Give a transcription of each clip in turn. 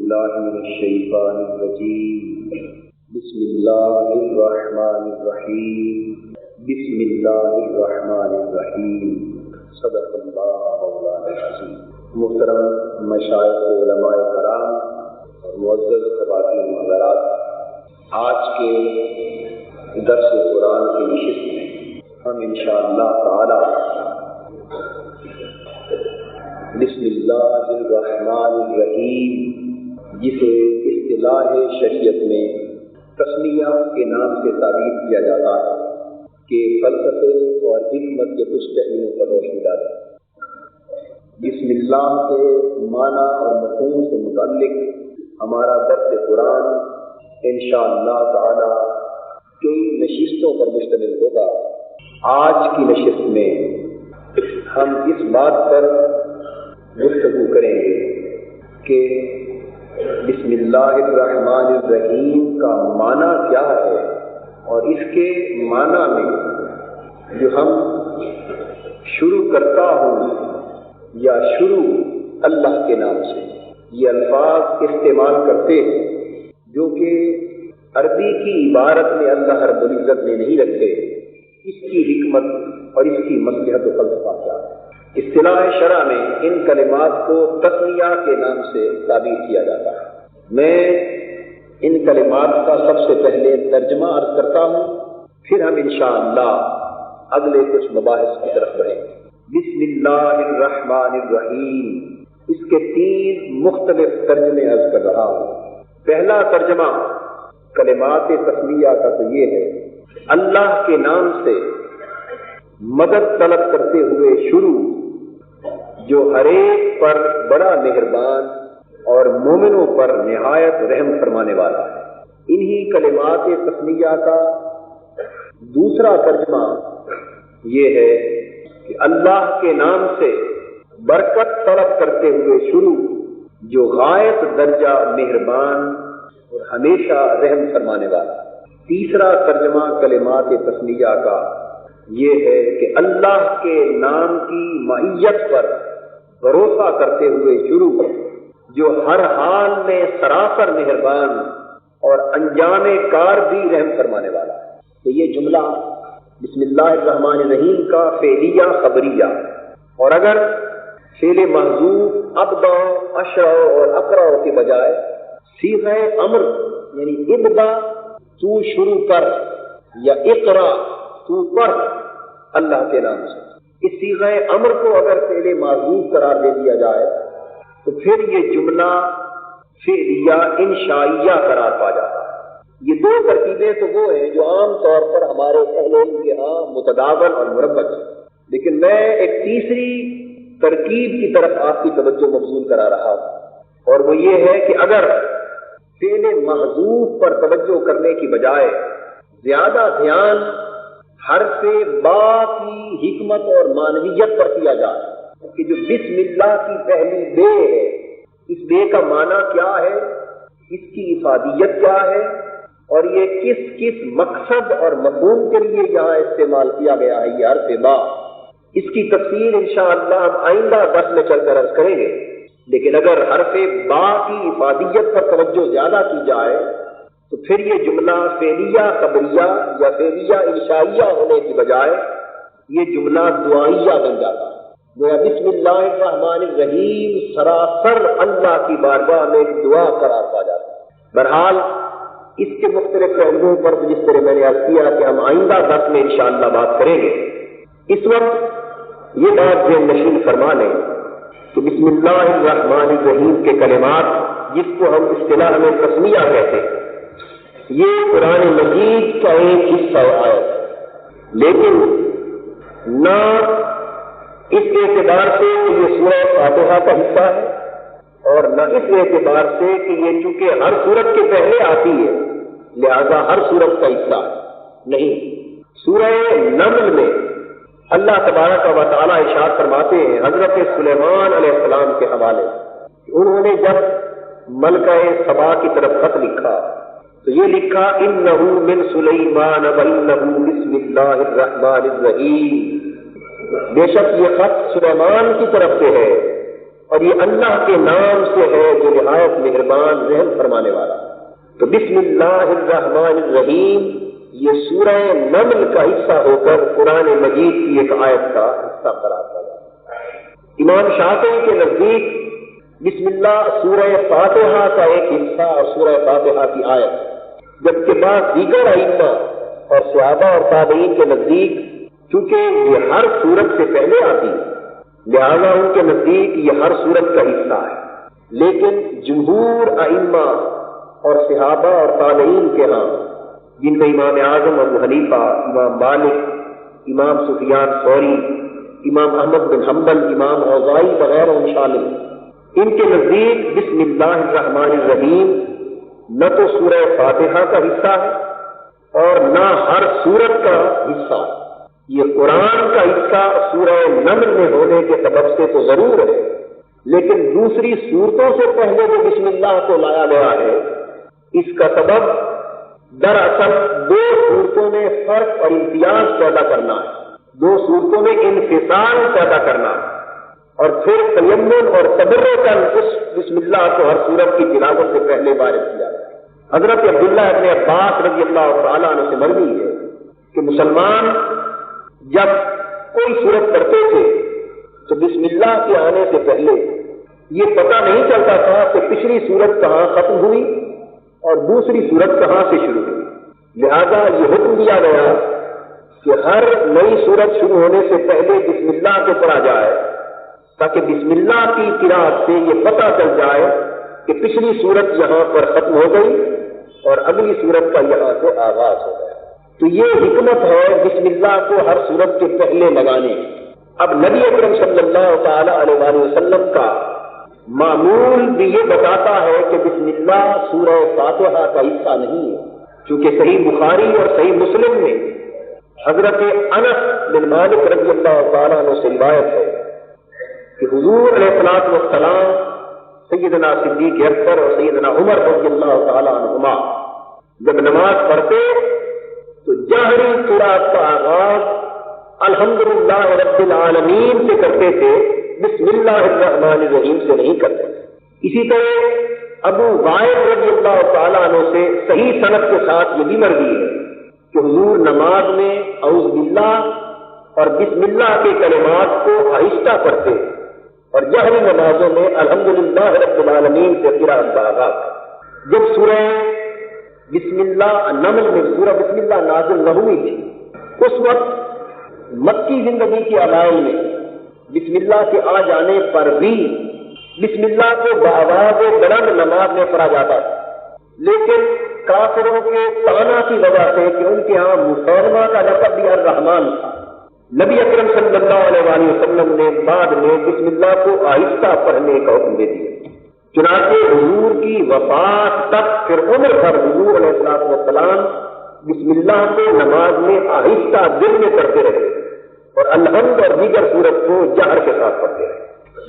بالله من الشيطان الرجيم. بسم الله الرحمن الرحيم. بسم الله الرحمن الرحيم. صدق اللہ مولانا العظیم. محترم مشائخ علماء کرام اور معزز خواتین حضرات، آج کے درس قرآن کی نشست میں ہم انشاءاللہ تعالی بسم اللہ الرحمن الرحیم، جسے اصطلاح شریعت میں تسمیہ کے نام سے تعبیر کیا جاتا ہے، کہ فلسفے اور حکمت کے کچھ پہلوؤں پر روشنی ڈالے. بسم اللہ کے معنی اور مفہوم سے متعلق ہمارا درس قرآن انشاءاللہ تعالی کئی نشستوں پر مشتمل ہوگا. آج کی نشست میں ہم اس بات پر گفتگو کریں گے کہ بسم اللہ الرحمن الرحیم کا معنی کیا ہے، اور اس کے معنی میں جو ہم شروع کرتا ہوں یا شروع اللہ کے نام سے، یہ الفاظ استعمال کرتے ہیں جو کہ عربی کی عبارت میں اللہ رب العزت نے نہیں رکھے. اس کی حکمت اور اس کی مصلحت و فلسفہ کیا ہے؟ اصطلاح شرع میں ان کلمات کو تسمیہ کے نام سے تعبیر کیا جاتا ہے. میں ان کلمات کا سب سے پہلے ترجمہ عرض کرتا ہوں، پھر ہم انشاءاللہ اگلے کچھ مباحث کی طرف بڑھیں. بسم اللہ الرحمن الرحیم، اس کے 3 مختلف ترجمے عرض کر رہا ہوں. پہلا ترجمہ کلمات تسمیہ کا تو یہ ہے: اللہ کے نام سے مدد طلب کرتے ہوئے شروع، جو ہر ایک پر بڑا مہربان اور مومنوں پر نہایت رحم فرمانے والا ہے. انہی کلمات تسمیہ کا دوسرا ترجمہ یہ ہے کہ اللہ کے نام سے برکت طلب کرتے ہوئے شروع، جو غایت درجہ مہربان اور ہمیشہ رحم فرمانے والا ہے. تیسرا ترجمہ کلمات تسمیہ کا یہ ہے کہ اللہ کے نام کی معیت پر بھروسہ کرتے ہوئے شروع، جو ہر حال میں سراسر مہربان اور انجام کار بھی رحم فرمانے والا ہے. تو یہ جملہ بسم اللہ الرحمن الرحیم کا فعلیہ خبریہ، اور اگر فعل محذوف ابدا اشرع اور اقرع کے بجائے صیغہ امر یعنی ابدا تو شروع کر یا اقرا تو پڑھ اللہ کے نام سے، اس صیغہ امر کو اگر فعل معذوف قرار دے دیا جائے تو پھر یہ جملہ فعلیہ انشائیہ قرار پا جاتا ہے. یہ 2 ترکیبیں تو وہ ہیں جو عام طور پر ہمارے اہل علم کے ہاں متداول اور مربط ہیں، لیکن میں ایک تیسری ترکیب کی طرف آپ کی توجہ مبذول کرا رہا ہوں، اور وہ یہ ہے کہ اگر فعل محذوف پر توجہ کرنے کی بجائے زیادہ دھیان حرف با کی حکمت اور معنویت پر کیا جائے کہ جو بسم اللہ کی پہلی بے ہے، اس بے کا معنی کیا ہے، اس کی افادیت کیا ہے، اور یہ کس کس مقصد اور مفہوم کے لیے یہاں استعمال کیا گیا ہے یہ حرف با. اس کی تفصیل انشاءاللہ ہم آئندہ درس میں چل کر عرض کریں گے. لیکن اگر حرف با کی افادیت پر توجہ زیادہ کی جائے تو پھر یہ جملہ فعلیہ خبریہ یا فعلیہ انشائیہ ہونے کی بجائے یہ جملہ دعائیہ بن جاتا ہے. گویا بسم اللہ الرحمن الرحیم سراسر اللہ کی بارگاہ میں دعا قرار پا جاتا ہے. بہرحال اس کے مختلف پہلوؤں پر جس طرح میں نے عرض کیا کہ ہم آئندہ درس میں انشاءاللہ بات کریں گے. اس وقت یہ بات ذہن نشین فرما لیں کہ بسم اللہ الرحمن الرحیم کے کلمات، جس کو ہم اصطلاح میں تسمیہ کہتے ہیں، یہ قرآن مجید کا ایک حصہ ہے، لیکن نہ اس اعتبار سے کہ یہ سورہ فاتحہ کا حصہ ہے، اور نہ اس اعتبار سے کہ یہ چونکہ ہر سورت کے پہلے آتی ہے لہذا ہر سورت کا حصہ نہیں. سورہ نمل میں اللہ تبارک و تعالیٰ ارشاد فرماتے ہیں حضرت سلیمان علیہ السلام کے حوالے، انہوں نے جب ملکہ سبا کی طرف خط لکھا تو یہ لکھا انہ من سلیمان وانہ بسم اللہ الرحمن الرحیم، بے شک یہ خط سلیمان کی طرف سے ہے اور یہ اللہ کے نام سے ہے جو نہایت مہربان رحم فرمانے والا۔ تو بسم اللہ الرحمن الرحیم یہ سورہ نمل کا حصہ ہو کر قرآن مجید کی ایک آیت کا حصہ قرار پایا۔ امام شافعی کے نزدیک بسم اللہ سورہ فاتحہ کا ایک حصہ اور سورہ فاتحہ کی آیت، جبکہ بعض دیگر ائمہ اور صحابہ اور تابعین کے نزدیک چونکہ یہ ہر سورت سے پہلے آتی ہے لہذا ان کے نزدیک یہ ہر سورت کا حصہ ہے، لیکن جمہور ائمہ اور صحابہ اور تابعین کے ہاں جن میں امام اعظم ابو حنیفہ، امام مالک، امام سفیان ثوری، امام احمد بن حنبل، امام اوزاعی وغیرہ شامل، ان کے نزدیک بسم اللہ الرحمن الرحیم نہ تو سورہ فاتحہ کا حصہ ہے اور نہ ہر سورت کا حصہ ہے۔ یہ قرآن کا حصہ سورہ نمل میں ہونے کے سبب سے تو ضرور ہے، لیکن دوسری سورتوں سے پہلے جو بسم اللہ کو لایا گیا ہے اس کا سبب دراصل دو صورتوں میں فرق اور امتیاز پیدا کرنا ہے، دو صورتوں میں انفصال پیدا کرنا ہے، اور پھر تیمم اور تبرکاً اس بسم اللہ کو ہر سورت کی تلاوت سے پہلے وارد کیا گیا۔ حضرت عبداللہ ابن عباس رضی اللہ تعالیٰ عنہ سے مروی ہے کہ مسلمان جب کوئی سورت پڑھتے تھے تو بسم اللہ کے آنے سے پہلے یہ پتہ نہیں چلتا تھا کہ پچھلی سورت کہاں ختم ہوئی اور دوسری سورت کہاں سے شروع ہوئی، لہذا یہ حکم دیا گیا کہ ہر نئی سورت شروع ہونے سے پہلے بسم اللہ کو پڑھا جائے تاکہ بسم اللہ کی قرأت سے یہ پتہ چل جائے کہ پچھلی سورت یہاں پر ختم ہو گئی اور اگلی سورت کا یہاں سے آغاز ہو گیا۔ تو یہ حکمت ہے بسم اللہ کو ہر سورت کے پہلے لگانے۔ اب نبی اکرم صلی اللہ تعالی علیہ وآلہ وسلم کا معمول بھی یہ بتاتا ہے کہ بسم اللہ سورہ فاتحہ کا حصہ نہیں ہے، چونکہ صحیح بخاری اور صحیح مسلم میں حضرت انس بن مالک رضی اللہ تعالیٰ عنہ سے روایت ہے کہ حضور علیہ الصلوۃ والسلام سیدنا صدیق اکبر اور سیدنا عمر رضی اللہ تعالیٰ عنہما جب نماز پڑھتے تو جہری قرأت کا آغاز الحمدللہ رب العالمین سے کرتے تھے، بسم اللہ الرحمن الرحیم سے نہیں کرتے۔ اسی طرح ابو وائل رضی اللہ تعالیٰ عنہ سے صحیح سند کے ساتھ یہ بھی مروی ہے کہ حضور نماز میں اعوذ باللہ اور بسم اللہ کے کلمات کو آہستہ پڑھتے اور جہری نمازوں میں الحمدللہ رب العالمین سے قرأت کا آغاز۔ جب سورہ بسم اللہ نمل میں سورہ بسم اللہ نازل نہ ہوئی تھی اس وقت مکی زندگی کے اوائل میں بسم اللہ کے آ جانے پر بھی بسم اللہ کو بآواز بلند نماز میں پڑھا جاتا تھا، لیکن کافروں کے طعنہ کی وجہ سے کہ ان کے ہاں مسلمہ کا لقب بھی الرحمن تھا، نبی اکرم صلی اللہ علیہ وآلہ وسلم نے بعد میں بسم اللہ کو آہستہ پڑھنے کا حکم دے دیا۔ چنانچہ حضور کی وفات تک پھر عمر بھر حضور علیہ الصلوۃ والسلام بسم اللہ کو نماز میں آہستہ دل میں کرتے رہے اور الحمد اور دیگر سورت کو جہر کے ساتھ پڑھتے رہے۔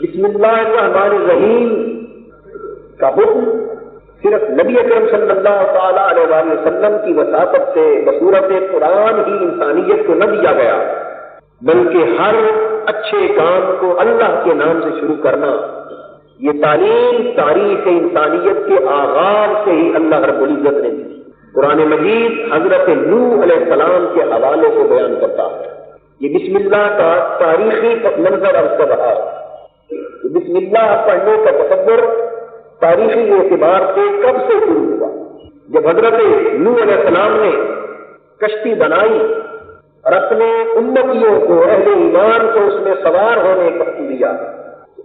بسم اللہ الرحمن الرحیم کا حکم صرف نبی اکرم صلی اللہ تعالی علیہ وآلہ وسلم کی وساطت سے بصورت قرآن ہی انسانیت کو نہ دیا گیا، بلکہ ہر اچھے کام کو اللہ کے نام سے شروع کرنا یہ تعلیم تاریخ انسانیت کے آغاز سے ہی اللہ رب العزت نے دی۔ قرآن مجید حضرت نوح علیہ السلام کے حوالے سے بیان کرتا ہے، یہ بسم اللہ کا تاریخی منظر اب رہا ہے۔ بسم اللہ پڑھنے کا تصور تاریخی اعتبار سے کب سے شروع ہوا؟ جب حضرت نوح علیہ السلام نے کشتی بنائی اور اپنے امتیوں کو، اہل ایمان کو اس میں سوار ہونے کا حکم دیا،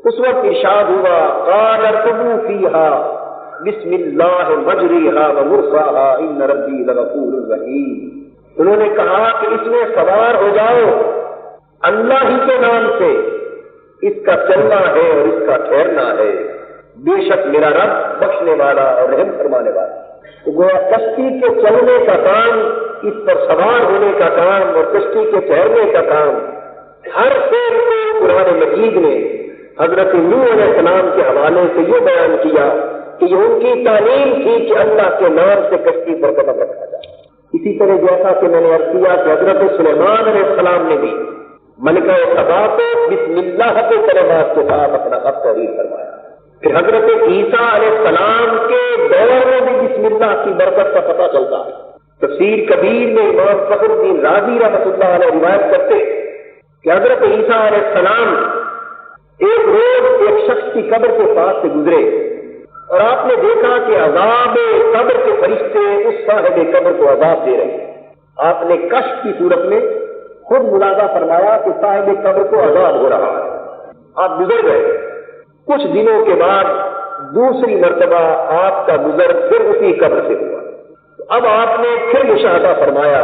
اس وقت ارشاد ہوا قال اركبوا فيها بسم اللہ مجریہا ومرساہا ان ربی لغفور رحیم۔ انہوں نے کہا کہ اس میں سوار ہو جاؤ اللہ ہی کے نام سے، اس کا چلنا ہے اور اس کا ٹھہرنا ہے، بے شک میرا رب بخشنے والا اور رحم فرمانے والا۔ تو گویا کشتی کے چلنے کا کام، اس پر سوار ہونے کا کام اور کشتی کے ٹھہرنے کا کام، ہر شعر کو قرآن مجید نے حضرت نوح علیہ السلام کے حوالے سے یہ بیان کیا کہ یہ ان کی تعلیم تھی کہ اللہ کے نام سے کشتی پر قدم رکھا جائے۔ اسی طرح جیسا کہ میں نے عرض کیا کہ حضرت سلیمان علیہ السلام نے بھی ملکہ سبا کو بسم اللہ کے کلمات کے ساتھ اپنا خط تحریر فرمایا. پھر حضرت عیسیٰ علیہ السلام کے دور میں بھی بسم اللہ کی برکت کا پتہ چلتا ہے. تفسیر کبیر میں امام فخر الدین رازی رحمۃ اللہ علیہ روایت کرتے کہ حضرت عیسیٰ علیہ السلام ایک روز ایک شخص کی قبر کے پاس سے گزرے اور آپ نے دیکھا کہ عذاب قبر کے فرشتے اس صاحب قبر کو عذاب دے رہے ہیں. آپ نے کشف کی صورت میں خود ملاحظہ فرمایا کہ صاحب قبر کو عذاب ہو رہا ہے. آپ گزر گئے. کچھ دنوں کے بعد دوسری مرتبہ آپ کا گزر پھر اسی قبر سے ہوا. اب آپ نے پھر مشاہدہ فرمایا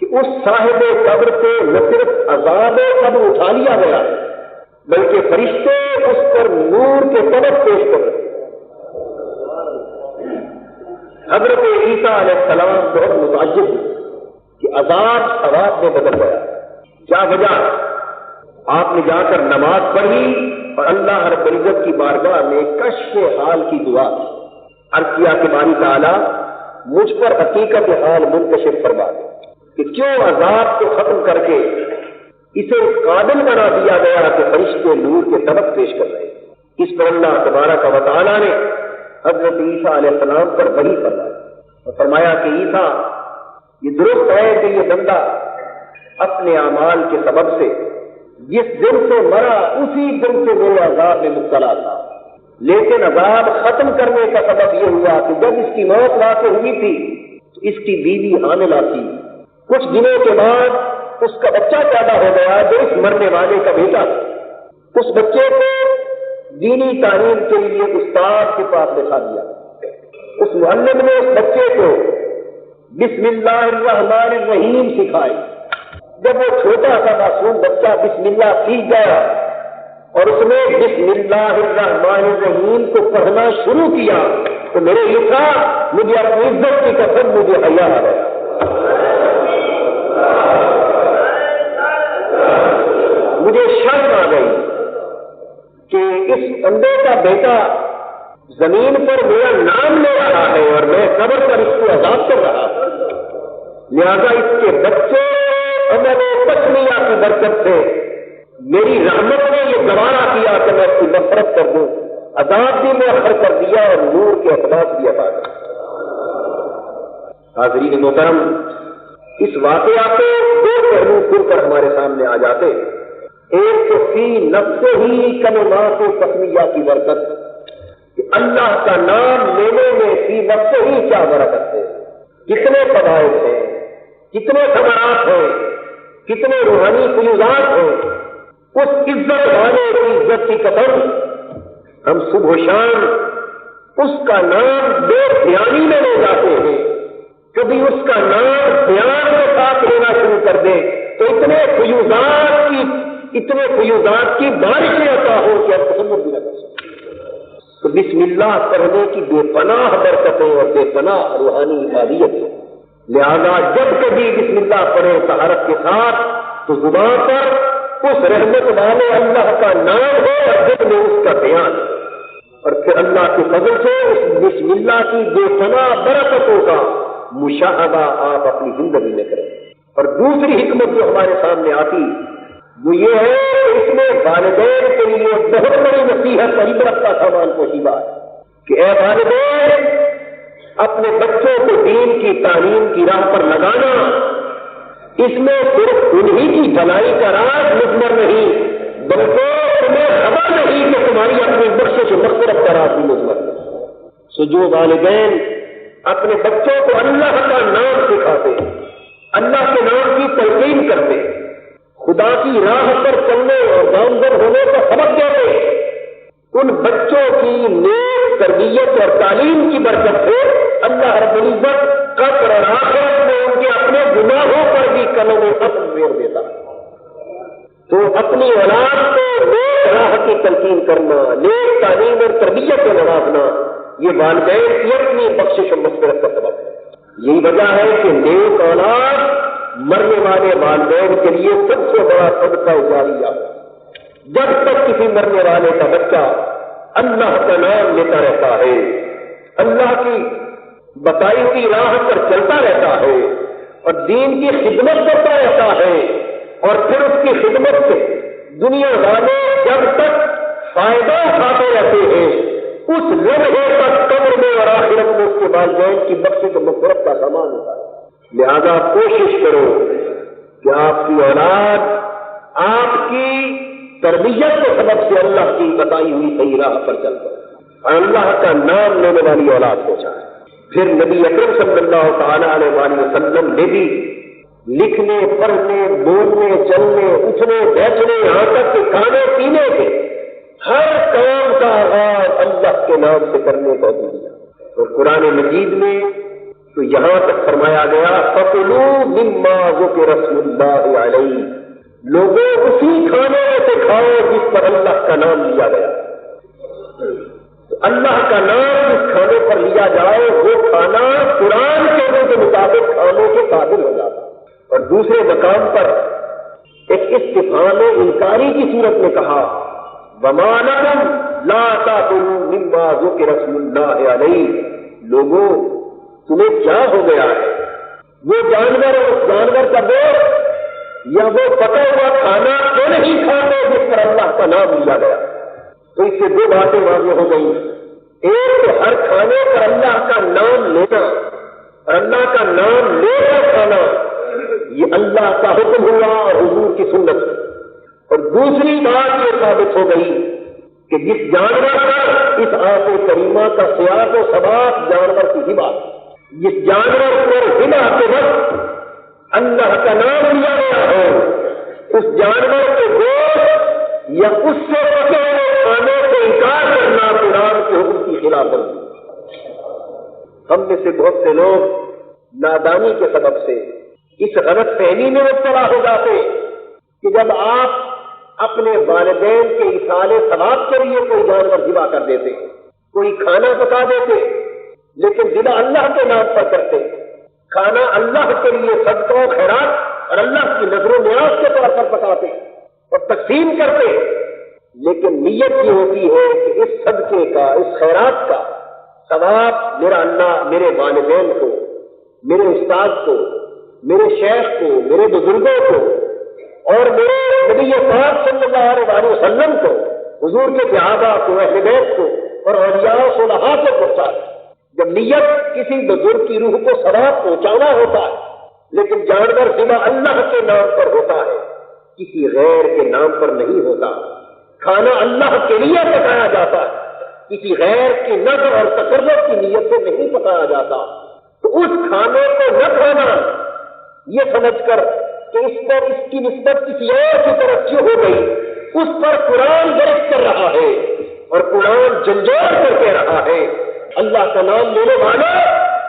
کہ اس صاحب قبر سے نہ صرف عذاب قبر اٹھا لیا گیا بلکہ فرشتے اس پر نور کے طلب پیش کر رہے. حضرت عیسیٰ علیہ السلام بہت متعجب ہوئے کہ عذاب ثواب میں بدل گیا. کیا وجہ؟ آپ نے جا کر نماز پڑھی اور اللہ رب العزت کی بارگاہ میں کشف حال کی دعا کی. عرض کیا کہ باری تعالیٰ مجھ پر حقیقت حال منتشر فرما دے کہ کیوں عذاب کو ختم کر کے اسے قابل بنا دیا گیا کہ فرشتے نور کے سبق پیش کر رہے. اس پر اللہ تبارک و تعالیٰ نے حضرت عیسیٰ علیہ السلام پر وحی فرمایا اور فرمایا کہ عیسیٰ یہ درست ہے کہ یہ بندہ اپنے اعمال کے سبب سے جس دن سے مرا اسی دن سے میرے عذاب میں مبتلا تھا. لیکن عذاب ختم کرنے کا سبب یہ ہوا کہ جب اس کی موت واقع ہوئی تھی تو اس کی بیوی حاملہ تھی. کچھ دنوں کے بعد اس کا بچہ پیدا ہو گیا جو اس مرنے والے کا بیٹا تھا. اس بچے کو دینی تعلیم کے لیے استاد کے پاس بٹھا دیا. اس معلم نے اس بچے کو بسم اللہ الرحمن الرحیم سکھائی. جب وہ چھوٹا سا معصوم بچہ بسم اللہ سیکھ گیا اور اس نے بسم اللہ الرحمن الرحیم کو پڑھنا شروع کیا تو میرے لکھا مجھے اپنی عزت کی قسم مجھے حیا آ گیا. مجھے شرم آ گئی کہ اس بندے کا بیٹا زمین پر میرا نام لے رہا ہے اور میں قبر پر اس کو عذاب کر رہا ہوں. لہذا اس کے بچے اور میں نے تسمیہ کی برکت سے میری رحمت نے یہ گوارا کیا کہ میں اس کی نفرت کر دوں. عذاب بھی مؤخر کر دیا اور نور کے اخلاق بھی عطا کر. حاضرین محترم، اس واقعہ کو دو پہلو کھل کر ہمارے سامنے آ جاتے. ایک تو فی نفس ہی کلمات تسمیہ کی برکت کہ اللہ کا نام لینے میں فی نفس ہی کیا برکت ہے. کتنے فوائد ہیں، کتنے ثمرات ہیں، کتنے روحانی فیوزات ہیں. اس عزت والے کی عزت کی قسم ہم صبح و شام اس کا نام بے دھیانی میں لے جاتے ہیں. کبھی اس کا نام دھیان کے ساتھ لینا شروع کر دیں تو اتنے فیوزات کی بارشیں عطا ہو کہ ہم تصور بھی نہ کر سکتے. تو بسم اللہ پڑھنے کی بے پناہ برکتیں اور بے پناہ روحانی عبادیت ہے. لہذا جب کبھی بسم اللہ پڑھیں طہارت کے ساتھ تو زبان پر اس رحمت والے اللہ کا نام ہو اور دل میں اس کا بیان ہو. اور پھر اللہ کے فضل سے اس بسم اللہ کی بے پناہ برکتوں کا مشاہدہ آپ اپنی زندگی میں کریں. اور دوسری حکمت جو ہمارے سامنے آتی وہ یہ ہے کہ اس میں والدین کے لیے بہت بڑی نصیحت اور عبرت کا سامان پوشیدہ ہے کہ اے والدین اپنے بچوں کو دین کی تعلیم کی راہ پر لگانا. اس میں صرف انہی کی بھلائی کا راز مضمر نہیں بلکہ تمہیں خبر نہیں کہ تمہاری اپنی بخشش و مغفرت کا راز بھی مضمر ہے. سو جو والدین اپنے بچوں کو اللہ کا نام سکھاتے، اللہ کے نام کی تلقین کرتے، خدا کی راہ پر چلنے اور گامزن ہونے کا سبق دیتے، ان بچوں کی نیک تربیت اور تعلیم کی برکت سے اللہ رب العزت قبر اور آخرت میں ان کے اپنے گناہوں پر بھی قلم و قسم زور دیتا ہے. تو اپنی اولاد کو نیک راہ کی تلقین کرنا، نیک تعلیم اور تربیت کو نوازنا یہ والدین کی اپنی بخشش و مغفرت کا سبب ہے. یہی وجہ ہے کہ نیک اولاد مرنے والے والدین کے لیے سب سے بڑا صدقہ جاریہ ہے. جب تک کسی مرنے والے کا بچہ اللہ کا نام لیتا رہتا ہے، اللہ کی بتائی ہوئی راہ پر چلتا رہتا ہے اور دین کی خدمت کرتا رہتا ہے اور پھر اس کی خدمت سے دنیا والے جب تک فائدہ اٹھاتے رہتے ہیں اس لمحے تک قبر میں اور آخرت میں اس کے والدین کی بخشش و مغفرت کا سامان ہوتا ہے۔ لہذا کوشش کرو کہ آپ کی اولاد آپ کی تربیت کے سبب سے اللہ کی بتائی ہوئی صحیح راہ پر چل کر اور اللہ کا نام لینے والی اولاد ہو جائے۔ پھر نبی اکرم صلی اللہ تعالی علیہ وآلہ وسلم نے بھی لکھنے پڑھنے بولنے چلنے اٹھنے بیٹھنے یہاں تک کہ کھانے پینے کے ہر کام کا آغاز اللہ کے نام سے کرنے کو دیا۔ اور قرآن مجید میں تو یہاں تک فرمایا گیا فَكُلُوا مِمَّا ذُكِرَ اسْمُ اللَّهِ عَلَيْهِ، لوگوں اسی کھانے سے کھاؤ جس پر اللہ کا نام لیا گیا۔ اللہ کا نام جس کھانے پر لیا جائے وہ کھانا قرآن کے مطابق کھانے کے قابل ہو جاتا۔ اور دوسرے مقام پر ایک استفہام انکاری کی صورت میں کہا وَمَا لَكُمْ لَا تَأْكُلُوا مِمَّا ذُكِرَ اسْمُ اللَّهِ عَلَيْهِ، لوگوں تمہیں کیا ہو گیا ہے؟ وہ جانور اور اس جانور کا گوشت یا وہ پکا ہوا کھانا کیوں نہیں کھاتے جس پر اللہ کا نام لیا گیا؟ تو اس سے دو باتیں واضح ہو گئی۔ ایک تو ہر کھانے پر اللہ کا نام لینا اور اللہ کا نام لے کر کھانا یہ اللہ کا حکم ہوا اور حضور کی سنت ہے۔ اور دوسری بات یہ ثابت ہو گئی کہ جس جانور پر اس آیت کریمہ کا سیاق و سباق جانور کی ہبہ، جس جانور پر ہبہ کے وقت اللہ کا نام لیا گیا ہو اس جانور کے گوشت یا اس سے پکے ہوئے کھانے سے انکار کرنا قرآن کے حکم کی خلاف ورزی۔ ہم میں سے بہت سے لوگ نادانی کے سبب سے اس غلط فہمی میں مبتلا ہو جاتے کہ جب آپ اپنے والدین کے ایصال ثواب کے لیے کوئی جانور ذبح کر دیتے، کوئی کھانا پکا دیتے، لیکن ذبح اللہ کے نام پر کرتے، کھانا اللہ کے لیے صدقہ و خیرات اور اللہ کی نظر و نیاز کے طور پر پکاتے اور تقسیم کرتے، لیکن نیت یہ ہوتی ہے کہ اس صدقے کا اس خیرات کا ثواب میرا اللہ میرے والدین کو، میرے استاد کو، میرے شیخ کو، میرے بزرگوں کو اور میرے نبی پاک صلی اللہ علیہ وسلم کو، حضور کے صحابہ کو، اہل بیت کو اور اولیاء و صلحاء کو پہنچا ہے۔ جب نیت کسی بزرگ کی روح کو ثواب پہنچانا ہوتا ہے، لیکن جانور ذبح اللہ کے نام پر ہوتا ہے، کسی غیر کے نام پر نہیں ہوتا۔ کھانا اللہ کے لیے پکایا جاتا ہے، کسی غیر کی نظر اور تقرب کی نیت سے نہیں پکایا جاتا۔ تو اس کھانے کو نہ کھانا یہ سمجھ کر کہ اس پر اس کی نسبت کسی اور کی طرف کیوں ہو گئی، اس پر قرآن گرفت کر رہا ہے اور قرآن جھنجھوڑ کر کہہ رہا ہے اللہ کا نام لینے والا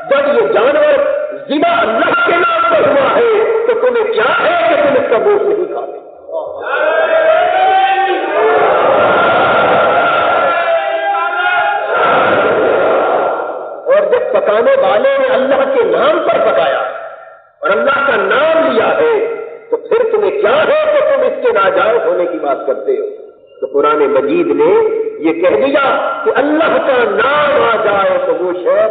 جب یہ جانور ذبح اللہ کے نام پر ہوا ہے تو تمہیں کیا ہے کہ تم اس کا گوشت نہیں کھاتے؟ اور جب پکانے والے نے اللہ کے نام پر پکایا اور اللہ کا نام لیا ہے تو پھر تمہیں کیا ہے کہ تم اس کے ناجائز ہونے کی بات کرتے ہو؟ تو قرآن مجید نے یہ کہہ دیا کہ اللہ کا نام آ جائے تو وہ شے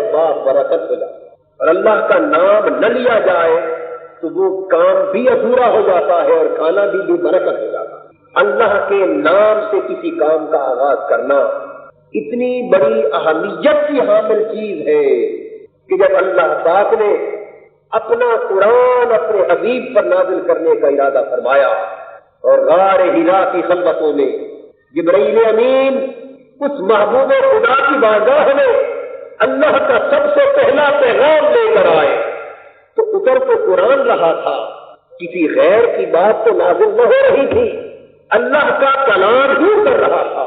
برکت ہو جائے، اور اللہ کا نام نہ لیا جائے تو وہ کام بھی ادھورا ہو جاتا ہے اور کھانا بھی برکت ہو جاتا ہے۔ اللہ کے نام سے کسی کام کا آغاز کرنا اتنی بڑی اہمیت کی حامل چیز ہے کہ جب اللہ پاک نے اپنا قرآن اپنے حبیب پر نازل کرنے کا ارادہ فرمایا اور غار ہرا کی خلوتوں میں جبرائیل امین اس محبوب خدا کی بارگاہ میں اللہ کا سب سے پہلا پیغام لے کر آئے تو اتر تو قرآن رہا تھا، کسی غیر کی بات تو نازل نہ ہو رہی تھی، اللہ کا کلام ہی کر رہا تھا،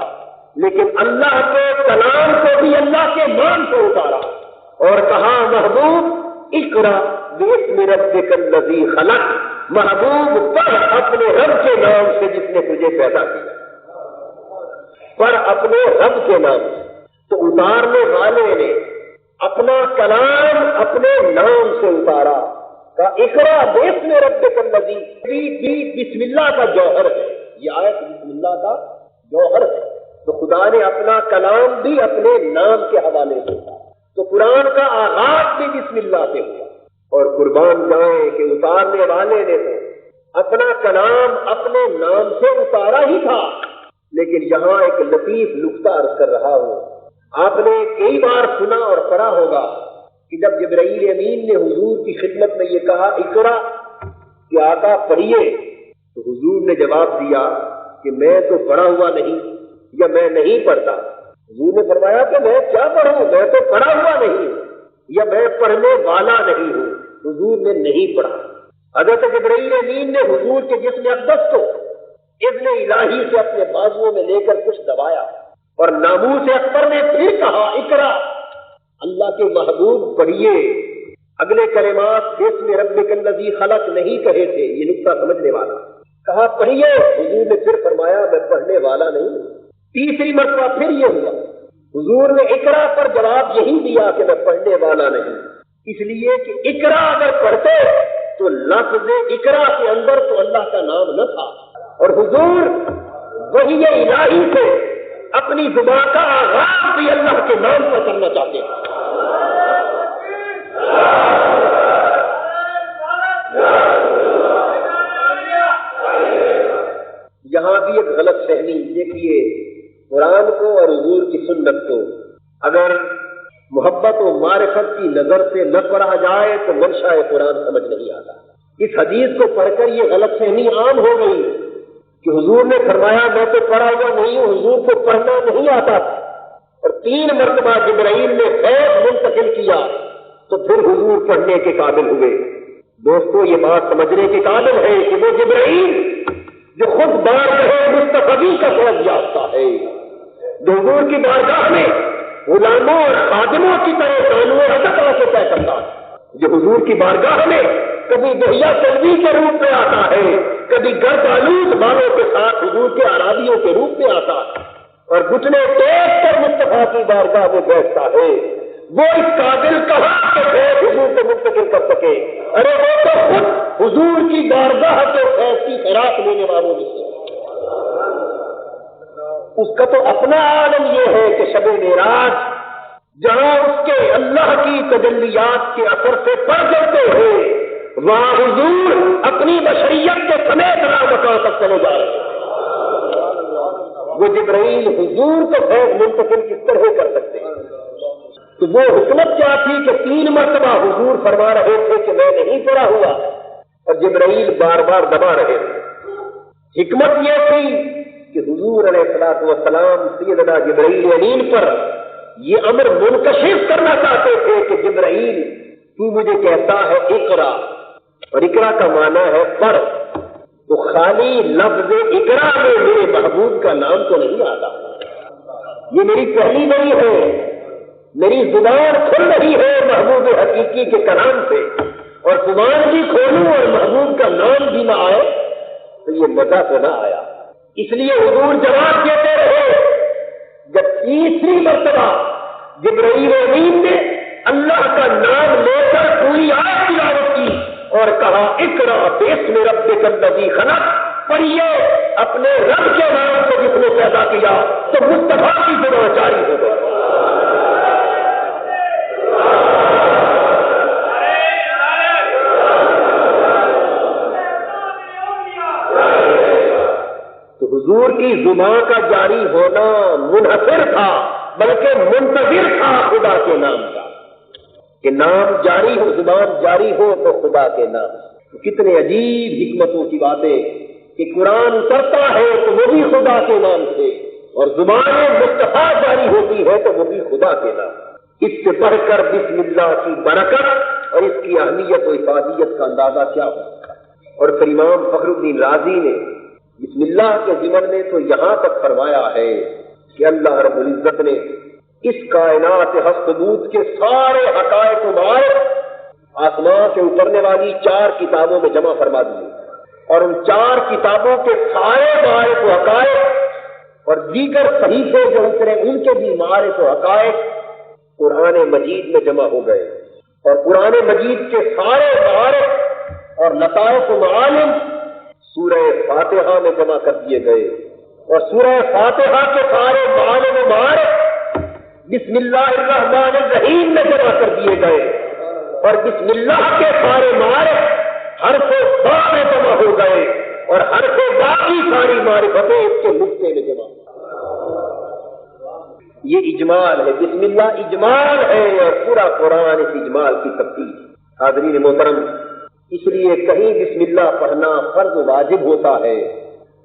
لیکن اللہ کے کلام کو بھی اللہ کے نام سے اتارا اور کہا محبوب اقرا باسم ربک الذی خلق، محبوب پڑھ اپنے رب کے نام سے جس نے تجھے پیدا کیا، پڑھ اپنے رب کے نام سے۔ تو اتارنے والے نے اپنا کلام اپنے نام سے اتارا، کا اقرا باسم ربک الذی، بھی بسم اللہ کا جوہر ہے، یہ آیت بسم اللہ کا جوہر ہے، تو خدا نے اپنا کلام بھی اپنے نام کے حوالے سے اتارا، تو قرآن کا آغاز بھی بسم اللہ سے ہوا۔ اور قربان جائیں کہ اتارنے والے نے تو اپنا کلام اپنے نام سے اتارا ہی تھا، لیکن یہاں ایک لطیف نکتہ عرض کر رہا ہوں۔ آپ نے کئی بار سنا اور پڑھا ہوگا کہ جب جبرائیل امین نے حضور کی خدمت میں یہ کہا اقرا کہ آقا پڑھیے، تو حضور نے جواب دیا کہ میں تو پڑھا ہوا نہیں یا میں نہیں پڑھتا۔ حضور نے فرمایا کہ میں کیا پڑھوں، میں تو پڑھا ہوا نہیں ہوں یا میں پڑھنے والا نہیں ہوں۔ حضور نے نہیں پڑھا۔ حضرت جبرائیل امین نے حضور کے جسم اقدس کو اذن الہی سے اپنے بازوؤں میں لے کر کچھ دبایا اور ناموس اکبر نے پھر کہا اقرا، اللہ کے محبوب پڑھیے۔ اگلے کلمات بسم ربک الذی خلق نہیں کہے تھے، یہ نقطہ سمجھنے والا، کہا پڑھیے۔ حضور نے پھر فرمایا میں پڑھنے والا نہیں ہوں۔ تیسری مرتبہ پھر یہ ہوا، حضور نے اقرا پر جواب یہی دیا کہ میں پڑھنے والا نہیں، اس لیے کہ اقرا اگر پڑھتے تو لفظ اقرا کے اندر تو اللہ کا نام نہ تھا، اور حضور وحی الہی سے اپنی زبان کا آغاز بھی اللہ کے نام پر کرنا چاہتے ہیں۔ یہاں بھی ایک غلط فہمی، دیکھیے قرآن کو اور حضور کی سنت کو اگر محبت و معرفت کی نظر سے نہ پڑھا جائے تو منشا قرآن سمجھ نہیں آتا۔ اس حدیث کو پڑھ کر یہ غلط فہمی عام ہو گئی کہ حضور نے فرمایا میں تو پڑھا ہوا نہیں ہوں، حضور کو پڑھنا نہیں آتا تھا، اور 3 مرتبہ جبرائیل نے خیر منتقل کیا تو پھر حضور پڑھنے کے قابل ہوئے۔ دوستو یہ بات سمجھنے کے قابل ہے کہ وہ جبرائیل جو خود بارگاہ مصطفی کا فیض یافتہ ہے، جو حضور کی بارگاہ میں غلاموں اور خادموں کی طرح قانون حضرت سے طے کرتا ہے، جو حضور کی بارگاہ میں کبھی دہیا چلوی کے روپ میں آتا ہے، کبھی گرد آلود بالوں کے ساتھ حضور کے عرابیوں کے روپ میں آتا ہے، اور گھٹنے ٹیک کر مصطفیٰ کی بارگاہ میں بیٹھتا ہے، وہ اس قابل کہاں کہ فیض حضور کو منتقل کر سکے؟ ارے وہ تو خود حضور کی بارگاہ کے فیض کی خیرات لینے والوں میں سے، اس کا تو اپنا عالم یہ ہے کہ شب معراج جہاں اس کے اللہ کی تجلیات کے اثر سے پڑ جاتے ہیں، وہاں حضور اپنی بشریت کے سمیت مکان تک چلے جا رہے ہیں۔ وہ جبرائیل حضور کو فیض منتقل کس طرح کر سکتے ہیں؟ تو وہ حکمت کیا تھی کہ 3 مرتبہ حضور فرما رہے تھے کہ میں نہیں پڑھا ہوا، اور جبرائیل بار بار دبا رہے تھے۔ حکمت یہ تھی کہ حضور علیہ الصلوۃ والسلام سیدنا جبرائیل امین پر یہ امر منکشف کرنا چاہتے تھے کہ جبرائیل تو مجھے کہتا ہے اقرا، اور اقرا کا معنی ہے پڑھ، تو خالی لفظ اقرا میں میرے محبوب کا نام تو نہیں آتا۔ یہ میری پہلی باری ہے، میری زبان کھل رہی ہے محبوب حقیقی کے کلام سے، اور زبان بھی کھولوں اور محبوب کا نام بھی نہ آئے تو یہ مزہ تو نہ آیا۔ اس لیے حضور جواب دیتے رہے۔ جب 3 مرتبہ جبرائیل امین نے اللہ کا نام لے کر پوری آیت تلاوت کی اور کہا اقرا بسم ربک الذی خلق، پڑھیے اپنے رب کے نام سے جس نے پیدا کیا، تو مصطفیٰ کی زبان جاری ہو گئی۔ تو حضور کی زبان کا جاری ہونا منحصر تھا بلکہ منتظر تھا خدا کے نام کا، کہ نام جاری ہو، زبان جاری ہو تو خدا کے نام۔ تو کتنے عجیب حکمتوں کی باتیں کہ قرآن اترتا ہے تو وہ بھی خدا کے نام سے، اور زبان مصطفیٰ جاری ہوتی ہے تو وہ بھی خدا کے نام۔ اس سے بڑھ کر بسم اللہ کی برکت اور اس کی اہمیت و افادیت کا اندازہ کیا ہو۔ اور پھر امام فخر الدین رازی نے بسم اللہ کے ضمن میں تو یہاں تک فرمایا ہے کہ اللہ رب العزت نے اس کائنات ہست بود کے سارے حقائق و معارف آسمان سے اترنے والی 4 کتابوں میں جمع فرما دیے، اور ان 4 کتابوں کے سارے معارف و حقائق اور دیگر صحیفے جو اترے ان کے بھی معارف و حقائق قرآن مجید میں جمع ہو گئے، اور قرآن مجید کے سارے معارف اور لطائف و معالم سورہ فاتحہ میں جمع کر دیے گئے، اور سورہ فاتحہ کے سارے معالم و معارف بسم اللہ الرحمن الرحیم میں جمع کر دیے گئے، اور بسم اللہ کے سارے معارف حرف با میں جمع ہو گئے اور حرف با کی ساری معرفتیں اس کے نقطے میں جمع ہو. یہ اجمال ہے. بسم اللہ اجمال ہے اور پورا قرآن اس اجمال کی تفصیل. حاضرین محترم، اس لیے کہیں بسم اللہ پڑھنا فرض واجب ہوتا ہے،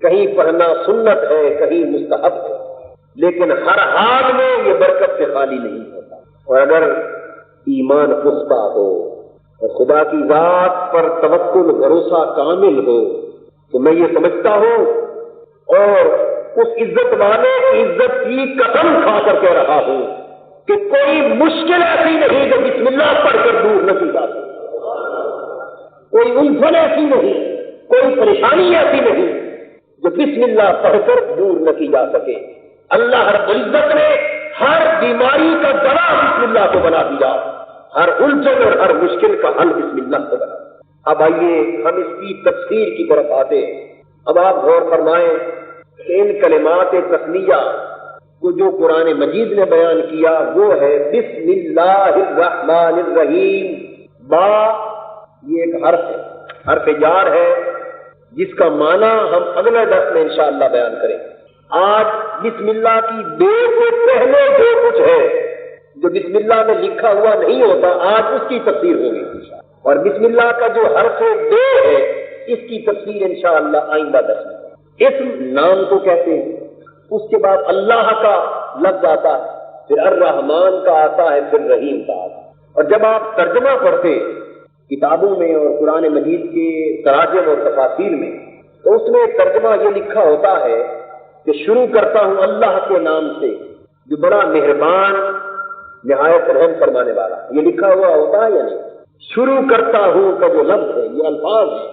کہیں پڑھنا سنت ہے، کہیں مستحب ہے، لیکن ہر حال میں یہ برکت سے خالی نہیں ہوتا. اور اگر ایمان پختہ ہو اور خدا کی ذات پر توکل بھروسہ کامل ہو تو میں یہ سمجھتا ہوں اور اس عزت والے کی عزت کی قسم کھا کر کہہ رہا ہوں کہ کوئی مشکل ایسی نہیں جو بسم اللہ پڑھ کر دور نہ کی جا سکے، کوئی الجھن ایسی نہیں، کوئی پریشانی ایسی نہیں جو بسم اللہ پڑھ کر دور نہ کی جا سکے. اللہ رب العزت نے ہر بیماری کا دوا بسم اللہ کو بنا دیا، ہر الجھن اور ہر مشکل کا حل بسم اللہ کو بنا. اب آئیے ہم اس کی تفسیر کی طرف آتے ہیں. اب آپ غور فرمائیں کہ ان کلمات تسمیہ کو جو قرآن مجید نے بیان کیا وہ ہے بسم اللہ الرحمن الرحیم. با یہ ایک حرف ہے، حرف جار ہے، جس کا معنی ہم اگلے درس میں انشاءاللہ بیان کریں. آج بسم اللہ کی بے سے پہلے جو کچھ ہے جو بسم اللہ میں لکھا ہوا نہیں ہوتا، آج اس کی تفسیر ہوگی انشاءاللہ. اور بسم اللہ کا جو حرف بے ہے اس کی تفسیر انشاءاللہ آئندہ درس میں. اسم نام کو کہتے ہیں، اس کے بعد اللہ کا لفظ آتا ہے، پھر الرحمن کا آتا ہے، پھر رحیم کا آتا ہے. اور جب آپ ترجمہ پڑھتے کتابوں میں اور قرآن مجید کے تراجم اور تفاسیر میں تو اس میں ترجمہ یہ لکھا ہوتا ہے کہ شروع کرتا ہوں اللہ کے نام سے جو بڑا مہربان نہایت رحم فرمانے والا. یہ لکھا ہوا ہوتا ہے یا نہیں؟ شروع کرتا ہوں کا جو لفظ ہے، یہ الفاظ ہے،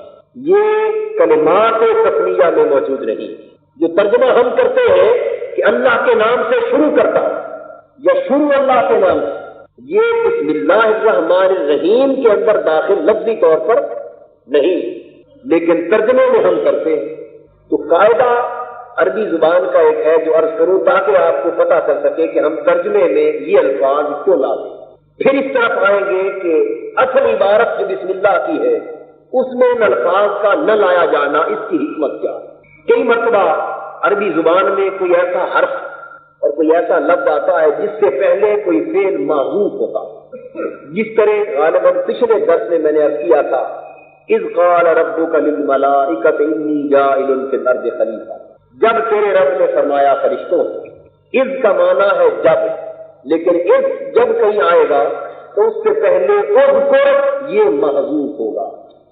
یہ کلمات تسمیہ میں موجود نہیں. جو ترجمہ ہم کرتے ہیں کہ اللہ کے نام سے شروع کرتا ہوں یا شروع اللہ کے نام سے، یہ بسم اللہ الرحمن الرحیم کے اندر داخل لفظی طور پر نہیں، لیکن ترجمے میں ہم کرتے ہیں. تو قاعدہ عربی زبان کا ایک ہے جو عرض کروں تاکہ آپ کو پتہ چل سکے کہ ہم ترجمے میں یہ الفاظ کیوں لاتے. پھر اس طرف آئیں گے کہ اصل عبارت جو بسم اللہ کی ہے اس میں ان الفاظ کا نہ لایا جانا، اس کی حکمت کیا ہے. کئی مرتبہ عربی زبان میں کوئی ایسا حرف اور کوئی ایسا لفظ آتا ہے جس سے پہلے کوئی فعل محذوف ہوتا، جس طرح غالباً پچھلے درس میں نے عرض کیا تھا اذ قال ربک للملائکۃ انی جاعل فی الارض خلیفہ. جب تیرے رب نے فرمایا فرشتوں سے، اذ کا معنی ہے جب، لیکن اذ جب کہیں آئے گا تو اس سے پہلے اذکر یہ محذوف ہوگا،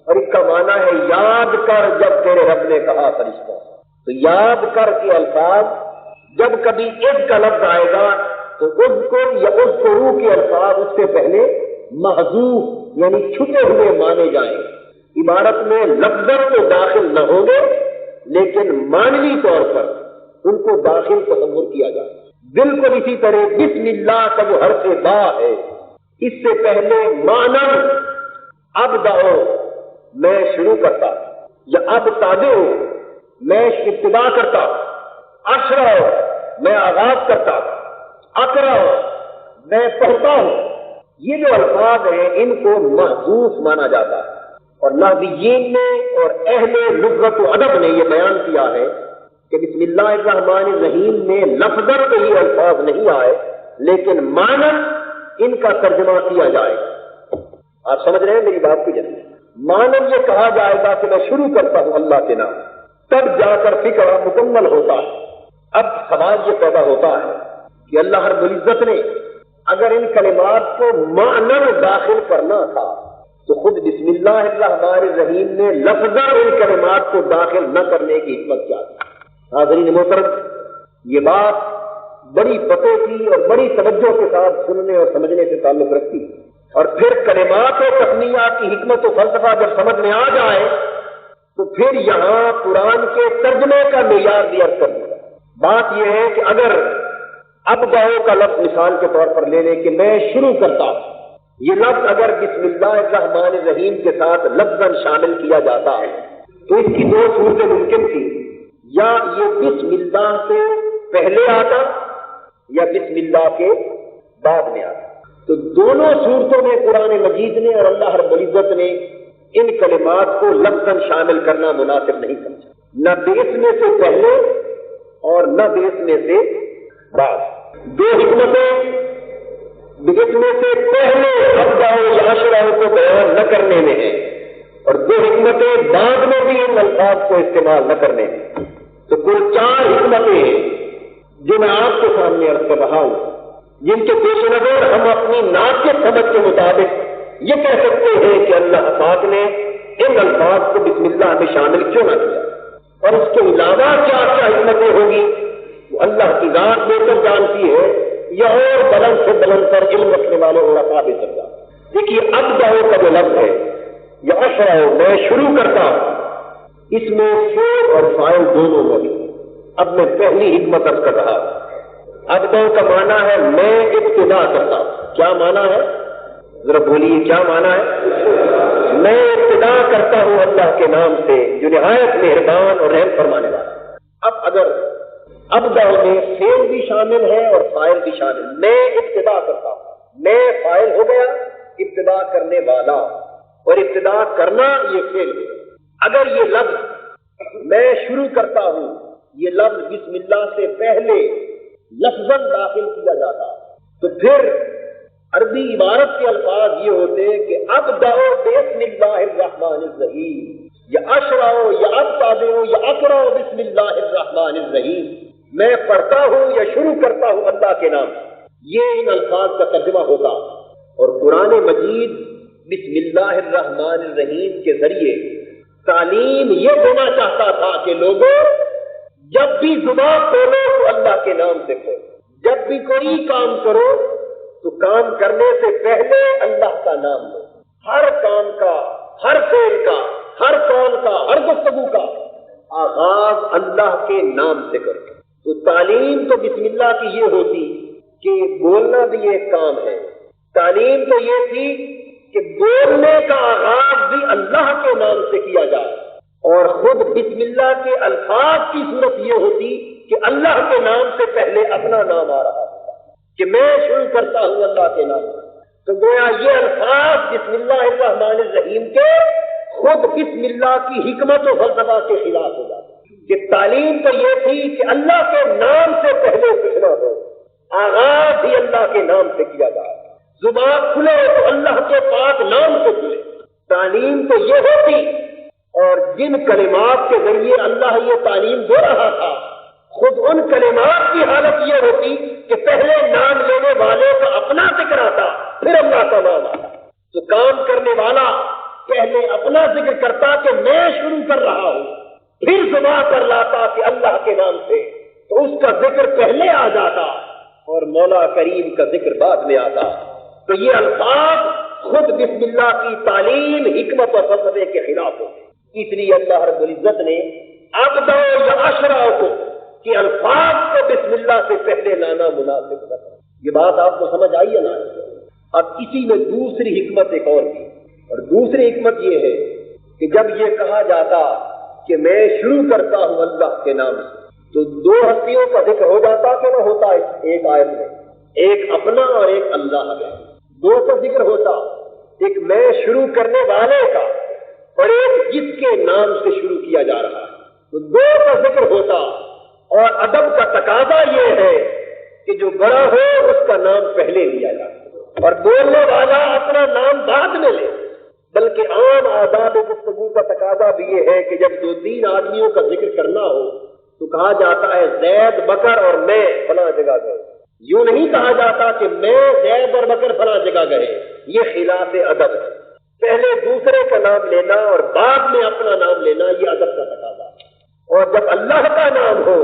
اور اس کا معنی ہے یاد کر. جب تیرے رب نے کہا فرشتوں، تو یاد کر کے الفاظ جب کبھی اذ کا لفظ آئے گا تو اذکر یا اذکروا کے الفاظ اس سے پہلے محذوف یعنی چھپے ہوئے مانے جائیں. عبارت میں لفظاً تو داخل نہ ہوں گے لیکن معنوی طور پر ان کو داخل تصور کیا جائے. بالکل اسی طرح بسم اللہ کا جو حرف با ہے اس سے پہلے مانن ابدأ میں شروع کرتا، یا ابتدأ میں ابتدا کرتا، اشرع میں آغاز کرتا، اقرأ میں پڑھتا ہوں. یہ جو الفاظ ہیں ان کو محذوف مانا جاتا ہے. اور نحویین نے اور اہل لغت و ادب نے یہ بیان کیا ہے کہ بسم اللہ الرحمن الرحیم میں لفظاً تو یہ الفاظ نہیں آئے لیکن معنن ان کا ترجمہ کیا جائے. آپ سمجھ رہے ہیں میری بات کی جگہ؟ معنن یہ کہا جائے گا کہ میں شروع کرتا ہوں اللہ کے نام، تب جا کر فکر مکمل ہوتا ہے. اب سوال یہ پیدا ہوتا ہے کہ اللہ رب العزت نے اگر ان کلمات کو معنن داخل کرنا تھا تو خود بسم اللہ الرحمن الرحیم نے لفظاً ان کلمات کو داخل نہ کرنے کی حکمت کیا تھی. حاضرین محترم، یہ بات بڑی پتے کی اور بڑی توجہ کے ساتھ سننے اور سمجھنے سے تعلق رکھتی ہے. اور پھر کلمات و تسمیہ کی حکمت و فلسفہ جب سمجھ میں آ جائے تو پھر یہاں قرآن کے ترجمے کا معیار بھی عرض کر دوں گا. بات یہ ہے کہ اگر ابدأ کا لفظ مثال کے طور پر لے لیں کہ میں شروع کرتا ہوں، یہ لفظ اگر بسم اللہ الرحمن الرحیم کے ساتھ لفظاً شامل کیا جاتا ہے تو اس کی دو صورتیں ممکن تھی، یا یہ بسم اللہ سے پہلے آتا یا بسم اللہ کے بعد میں آتا. تو دونوں صورتوں میں قرآن مجید نے اور اللہ رب العزت نے ان کلمات کو لفظاً شامل کرنا مناسب نہیں سمجھا، نہ بِإِسْمِ سے پہلے اور نہ بِإِسْمِ سے بعد۔ دو حکمتیں بِإِسْمِ سے پہلے ابداء یا اشراء کو بیان نہ کرنے میں ہیں، اور دو حکمتیں بعد میں بھی ان الفاظ کو استعمال نہ کرنے میں۔ تو کل 4 حکمتیں ہیں جو میں آپ کے سامنے عرض کر رہا ہوں، جن کے پیش نظر ہم اپنی ناقص سمجھ کے مطابق یہ کہہ سکتے ہیں کہ اللہ پاک نے ان الفاظ کو بسم اللہ میں شامل کیوں نہ کیا، اور اس کے علاوہ کیا کیا حکمتیں ہوں گی وہ اللہ کی ذات بہتر جانتی ہے، یا اور بلند سے بلند پر علم رکھنے والے علماء بھی سمجھا۔ دیکھیے ابداء کا جو لفظ ہے یا اشراء، میں شروع کرتا ہوں، اس میں فعل اور فاعل دونوں موجود ہیں۔ اب میں پہلی حکمت عرض کر رہا ہوں۔ ابداء کا معنی ہے میں ابتدا کرتا ہوں۔ کیا معنی ہے؟ ذرا بولیے کیا معنی ہے؟ میں ابتدا کرتا ہوں اللہ کے نام سے جو نہایت مہربان اور رحم فرمانے والا۔ اب اگر ابداء میں فعل بھی شامل ہے اور فاعل بھی شامل، میں ابتدا کرتا ہوں، میں فاعل ہو گیا، ابتدا کرنے والا، اور ابتدا کرنا یہ فعل ہے۔ اگر یہ لفظ میں شروع کرتا ہوں، یہ لفظ بسم اللہ سے پہلے لفظاً داخل کیا جاتا تو پھر عربی عبارت کے الفاظ یہ ہوتے کہ ابدأ بسم اللہ الرحمن الرحیم، یا اشرع یا ابتدئ یا اقرأ بسم اللہ الرحمن الرحیم، میں پڑھتا ہوں یا شروع کرتا ہوں اللہ کے نام سے، یہ ان الفاظ کا ترجمہ ہوگا۔ اور قرآن مجید بسم اللہ الرحمن الرحیم کے ذریعے تعلیم یہ دینا چاہتا تھا کہ لوگوں جب بھی زبان کھولو تو اللہ کے نام سے کھولو، جب بھی کوئی کام کرو تو کام کرنے سے پہلے اللہ کا نام لو، ہر کام کا، ہر فعل کا، ہر قول کا، ہر گفتگو کا آغاز اللہ کے نام سے کرو۔ تو تعلیم تو بسم اللہ کی یہ ہوتی کہ بولنا بھی ایک کام ہے، تعلیم تو یہ تھی کہ بولنے کا آغاز بھی اللہ کے نام سے کیا جائے، اور خود بسم اللہ کے الفاظ کی صورت یہ ہوتی کہ اللہ کے نام سے پہلے اپنا نام آ رہا ہوتا کہ میں شروع کرتا ہوں اللہ کے نام سے۔ تو گویا یہ الفاظ بسم اللہ الرحمن الرحیم کے خود بسم اللہ کی حکمت و فلسفہ کے خلاف ہو جاتا کہ تعلیم تو یہ تھی کہ اللہ کے نام سے پہلے سیکھنا ہو، آغاز ہی اللہ کے نام سے کیا جائے، زبان کھلے تو اللہ کے پاک نام سے کھلے۔ تعلیم تو یہ ہوتی، اور جن کلمات کے ذریعے اللہ یہ تعلیم دے رہا تھا خود ان کلمات کی حالت یہ ہوتی کہ پہلے نام لینے والے کا اپنا ذکر آتا، پھر اللہ کا نام آتا۔ تو کام کرنے والا پہلے اپنا ذکر کرتا کہ میں شروع کر رہا ہوں، پھر زبان پر لاتا کہ اللہ کے نام سے، تو اس کا ذکر پہلے آ جاتا اور مولا کریم کا ذکر بعد میں آتا۔ تو یہ الفاظ خود بسم اللہ کی تعلیم، حکمت اور فلسفے کے خلاف ہوتے، اس لیے اللہ رب العزت نے ابدأ یا اشرع کو کہ الفاظ کو بسم اللہ سے پہلے لانا مناسب رکھا۔ یہ بات آپ کو سمجھ آئی ہے نا؟ اب اسی میں دوسری حکمت ایک اور بھی، اور دوسری حکمت یہ ہے کہ جب یہ کہا جاتا کہ میں شروع کرتا ہوں اللہ کے نام سے، تو دو ہستیوں کا ذکر ہو جاتا کہ نہ ہوتا ایک آیت میں، ایک اپنا اور ایک اللہ کا، دو کا ذکر ہوتا، ایک میں شروع کرنے والے کا اور ایک جس کے نام سے شروع کیا جا رہا ہے، تو دو کا ذکر ہوتا۔ اور ادب کا تقاضا یہ ہے کہ جو بڑا ہو اس کا نام پہلے لیا جائے اور بولنے والا اپنا نام بعد میں لے، بلکہ عام آداب گفتگو کا تقاضا بھی یہ ہے کہ جب 2-3 آدمیوں کا ذکر کرنا ہو تو کہا جاتا ہے زید، بکر اور میں فلاں جگہ گئے، یوں نہیں کہا جاتا کہ میں، زید اور بکر فلاں جگہ گئے، یہ خلاف ادب ہے۔ پہلے دوسرے کا نام لینا اور بعد میں اپنا نام لینا یہ ادب کا تقاضا ہے۔ اور جب اللہ کا نام ہو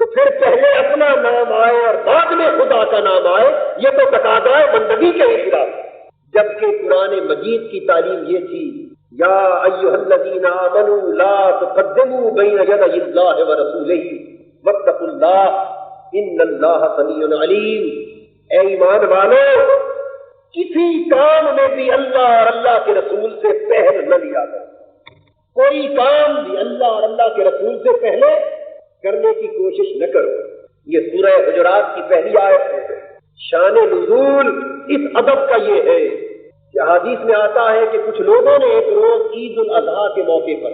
تو پھر پہلے اپنا نام آئے اور بعد میں خدا کا نام آئے، یہ تو تقاضا ہے بندگی کے خلاف۔ جبکہ قرآن مجید کی تعلیم یہ تھی یا ایھا الذین آمنوا لا تقدموا بین یدی اللہ ورسولہ واتقوا اللہ ان اللہ سمیع علیم۔ اے ایمان والو، کسی کام میں بھی اللہ اور اللہ کے رسول سے پہل نہ لیا کرو، کوئی کام بھی اللہ اور اللہ کے رسول سے پہلے کرنے کی کوشش نہ کرو۔ یہ سورہ حجرات کی پہلی آیت ہے۔ شان نزول اس ادب کا یہ ہے کہ حدیث میں آتا ہے کہ کچھ لوگوں نے ایک روز عید الاضحیٰ کے موقع پر،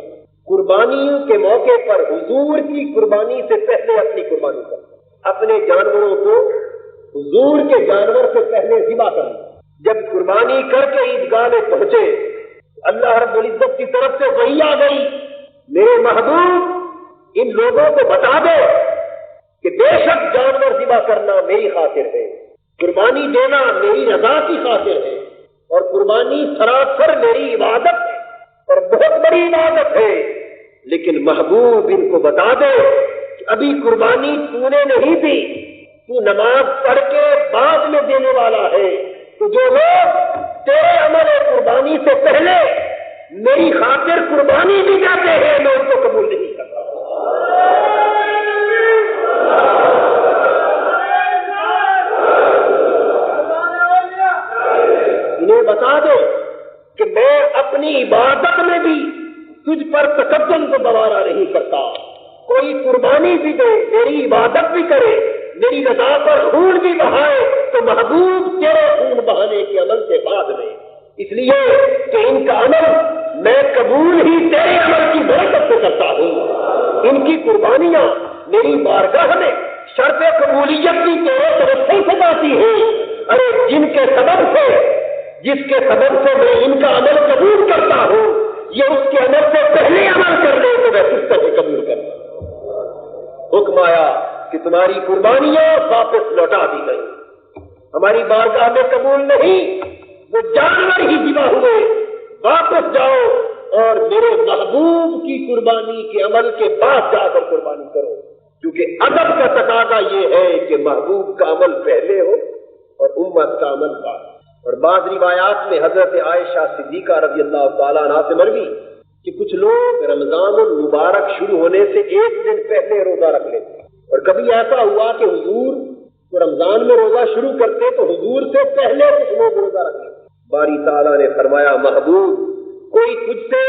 قربانیوں کے موقع پر حضور کی قربانی سے پہلے اپنی قربانی کر، اپنے جانوروں کو حضور کے جانور سے پہلے ذبح کر لی۔ جب قربانی کر کے عیدگاہ میں پہنچے، اللہ رب العزت کی طرف سے وحی آ گئی، میرے محبوب ان لوگوں کو بتا دو کہ بے شک جانور ذبح کرنا میری خاطر ہے، قربانی دینا میری رضا کی خاطر ہے، اور قربانی سراسر میری عبادت ہے اور بہت بڑی عبادت ہے۔ لیکن محبوب ان کو بتا دے کہ ابھی قربانی تو نے نہیں دی، تو نماز پڑھ کے بعد میں دینے والا ہے، تو جو لوگ تیرے عمل قربانی سے پہلے میری خاطر قربانی بھی جاتے ہیں، میں ان کو قبول نہیں کرتا۔ انہیں بتا دو کہ میں اپنی عبادت میں بھی تجھ پر تقدم کو گوارا نہیں کرتا، کوئی قربانی بھی دے، میری عبادت بھی کرے، میری رضا پر خون بھی بہائے، تو محبوب تیرے خون بہانے کے عمل سے بعد میں، اس لیے کہ ان کا عمل میں قبول ہی تیرے عمل کی برکت سے کرتا ہوں۔ ان کی قربانیاں میری بارگاہ میں شرط قبولیت کی تیرے طرف سے آتی ہے۔ ارے جس کے سبب سے میں ان کا عمل قبول کرتا ہوں، یہ اس کے عمل سے پہلے عمل کر لے تو میں کس طرح قبول کرتا ہوں۔ حکم آیا کہ تمہاری قربانیاں واپس لوٹا دی گئی، ہماری بارگاہ میں قبول نہیں، وہ جانور ہی ذبح ہوئے، واپس جاؤ اور میرے محبوب کی قربانی کے عمل کے بعد جا کر قربانی کرو، کیونکہ ادب کا تقاضا یہ ہے کہ محبوب کا عمل پہلے ہو اور امت کا عمل بعد۔ اور بعض روایات میں حضرت عائشہ صدیقہ رضی اللہ تعالیٰ عنہ سے مروی کہ کچھ لوگ رمضان المبارک شروع ہونے سے ایک دن پہلے روزہ رکھ لیتے، اور کبھی ایسا ہوا کہ حضور کو رمضان میں روزہ شروع کرتے تو حضور سے پہلے کچھ لوگ روزہ رکھ لیتے۔ باری تعالیٰ نے فرمایا محبوب کوئی تجھ سے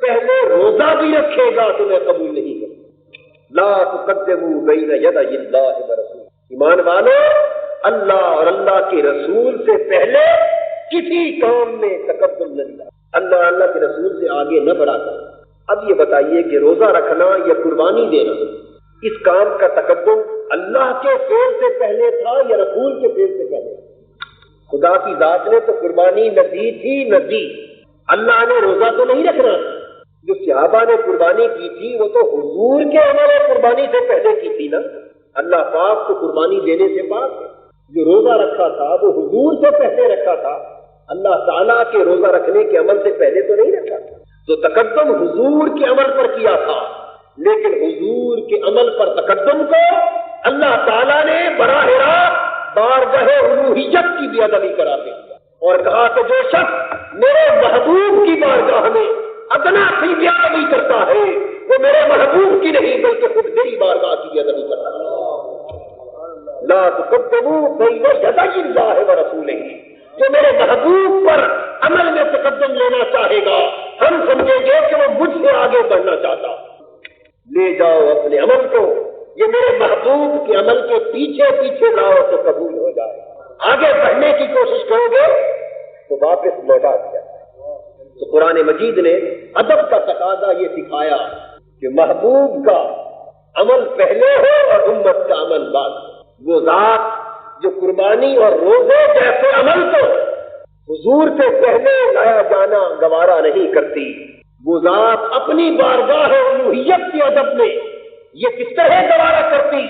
پہلے روزہ بھی رکھے گا تو میں قبول نہیں کروں۔ لا تقدموا بین یدی اللہ ورسولہ، ایمان والو اللہ اور اللہ کے رسول سے پہلے کسی کام میں تقدم نہ دیا، اللہ کے رسول سے آگے نہ بڑھا کر۔ اب یہ بتائیے کہ روزہ رکھنا یا قربانی دینا، اس کام کا تقدم اللہ کے فعل سے پہلے تھا یا رسول کے فعل سے پہلے؟ خدا کی ذات نے تو قربانی نہ دی تھی نہ دی، اللہ نے روزہ تو نہیں رکھنا۔ جو صحابہ نے قربانی کی تھی وہ تو حضور کے عمل قربانی سے پہلے کی تھی نا، اللہ پاک کو قربانی دینے سے پاک ہے۔ جو روزہ رکھا تھا وہ حضور سے پہلے رکھا تھا، اللہ تعالیٰ کے روزہ رکھنے کے عمل سے پہلے تو نہیں رکھا تھا۔ تو تقدم حضور کے عمل پر کیا تھا، لیکن حضور کے عمل پر تقدم کو اللہ تعالیٰ نے براہ راست بارگاہ الوہیت کی بے ادبی قرار دے دیا اور کہا کہ جو شخص میرے محبوب کی بارگاہ میں ادنا سی بے ادبی کرتا ہے وہ میرے محبوب کی نہیں بلکہ خود میری بارگاہ کی بے ادبی کرتا ہے۔ لا تقدموا بین یدی اللہ ورسولہ، جو میرے محبوب پر عمل میں تقدم لینا چاہے گا ہم سمجھیں گے کہ وہ مجھ سے آگے بڑھنا چاہتا، لے جاؤ اپنے عمل کو، یہ میرے محبوب کے عمل کے پیچھے پیچھے لاؤ تو قبول ہو جائے، آگے بڑھنے کی کوشش کرو گے تو واپس لوٹا دیا۔ تو قرآن مجید نے ادب کا تقاضا یہ سکھایا کہ محبوب کا عمل پہلے ہو اور امت کا عمل بعد۔ وہ ذات جو قربانی اور روزے جیسے عمل کو حضور سے پہلے لایا جانا گوارا نہیں کرتی، وہ ذات اپنی بارگاہ الوہیت کے ادب میں یہ کس طرح گوارا کرتی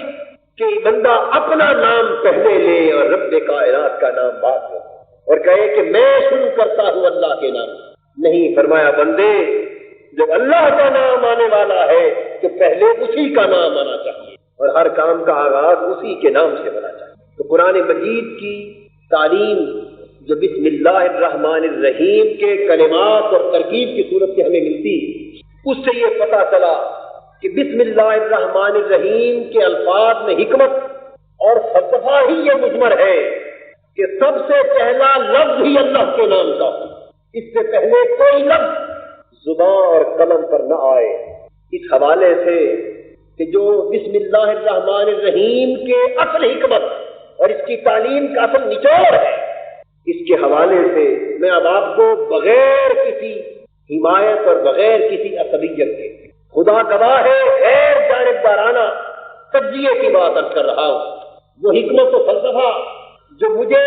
کہ بندہ اپنا نام پہلے لے اور رب کائنات کا نام بعد میں، اور کہے کہ میں شروع کرتا ہوں اللہ کے نام۔ نہیں، فرمایا بندے جب اللہ کا نام آنے والا ہے تو پہلے اسی کا نام آنا چاہیے اور ہر کام کا آغاز اسی کے نام سے ہونا چاہیے۔ تو قرآن مجید کی تعلیم جو بسم اللہ الرحمن الرحیم کے کلمات اور ترکیب کی صورت سے ہمیں ملتی، اس سے یہ پتہ چلا کہ بسم اللہ الرحمن الرحیم کے الفاظ میں حکمت اور فلسفہ ہی یہ مضمر ہے کہ سب سے پہلا لفظ ہی اللہ کے نام کا، اس سے پہلے کوئی لفظ زبان اور قلم پر نہ آئے۔ اس حوالے سے کہ جو بسم اللہ الرحمن الرحیم کے اصل حکمت اور اس کی تعلیم کا اصل نچوڑ ہے اس کے حوالے سے میں اب آپ کو بغیر کسی حمایت اور بغیر کسی عصبیت کے خدا گواہ ہے غیر جانبدارانہ تجزیے کی بات عرض کر رہا ہوں. وہ حکمت و فلسفہ جو مجھے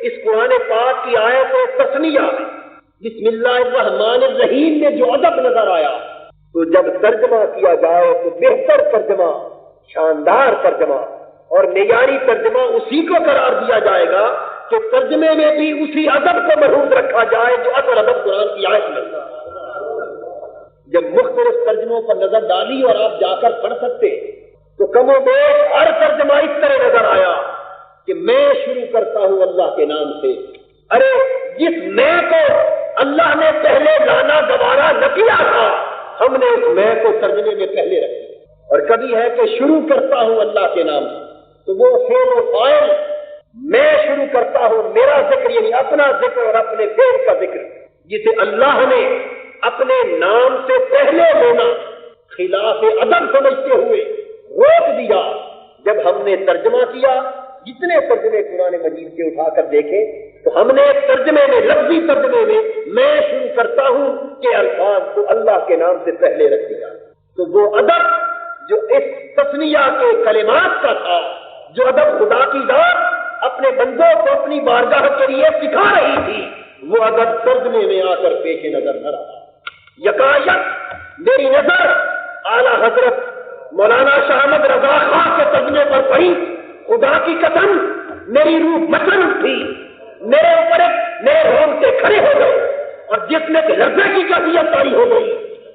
اس قرآن پاک کی آیت تسمیہ میں بسم اللہ الرحمن الرحیم میں جو ادب نظر آیا، تو جب ترجمہ کیا جائے تو بہتر ترجمہ، شاندار ترجمہ اور معیاری ترجمہ اسی کو قرار دیا جائے گا کہ ترجمے میں بھی اسی ادب کو محفوظ رکھا جائے جو اصل ادب قرآن کی آیت میں. جب مختلف ترجموں پر نظر ڈالی اور آپ جا کر پڑھ سکتے تو کم و بیش ہر ترجمہ اس طرح نظر آیا کہ میں شروع کرتا ہوں اللہ کے نام سے. ارے جس میں کو اللہ نے پہلے لانا گوارا نہ کیا تھا، ہم نے اس میں کو ترجمے میں پہلے رکھی. اور کبھی ہے کہ شروع کرتا ہوں اللہ کے نام سے، تو وہ فعل و فاعل میں شروع کرتا ہوں، میرا ذکر یعنی اپنا ذکر اور اپنے فعل کا ذکر، جسے اللہ نے اپنے نام سے پہلے لینا خلاف ادب سمجھتے ہوئے روک دیا. جب ہم نے ترجمہ کیا، جتنے ترجمے قرآن مجید کے اٹھا کر دیکھے، تو ہم نے ایک ترجمے میں، لفظی ترجمے میں شروع کرتا ہوں کہ الفاظ کو اللہ کے نام سے پہلے رکھ دیا. تو وہ ادب جو اس تسمیہ کے کلمات کا تھا، جو ادب خدا کی ذات اپنے بندوں کو اپنی بارگاہ کے لیے سکھا رہی تھی، وہ ادب ترجمے میں آ کر پیش نظر نہ رہا. یکایک میری نظر اعلیٰ حضرت مولانا شاہ احمد رضا خان کے ترجمے پر پڑی. خدا کی قسم میری روح مچل اٹھی، میرے اوپر میرے رونگٹے کھڑے ہو گئے اور جس میں لرزے کی کیفیت طاری ہو گئی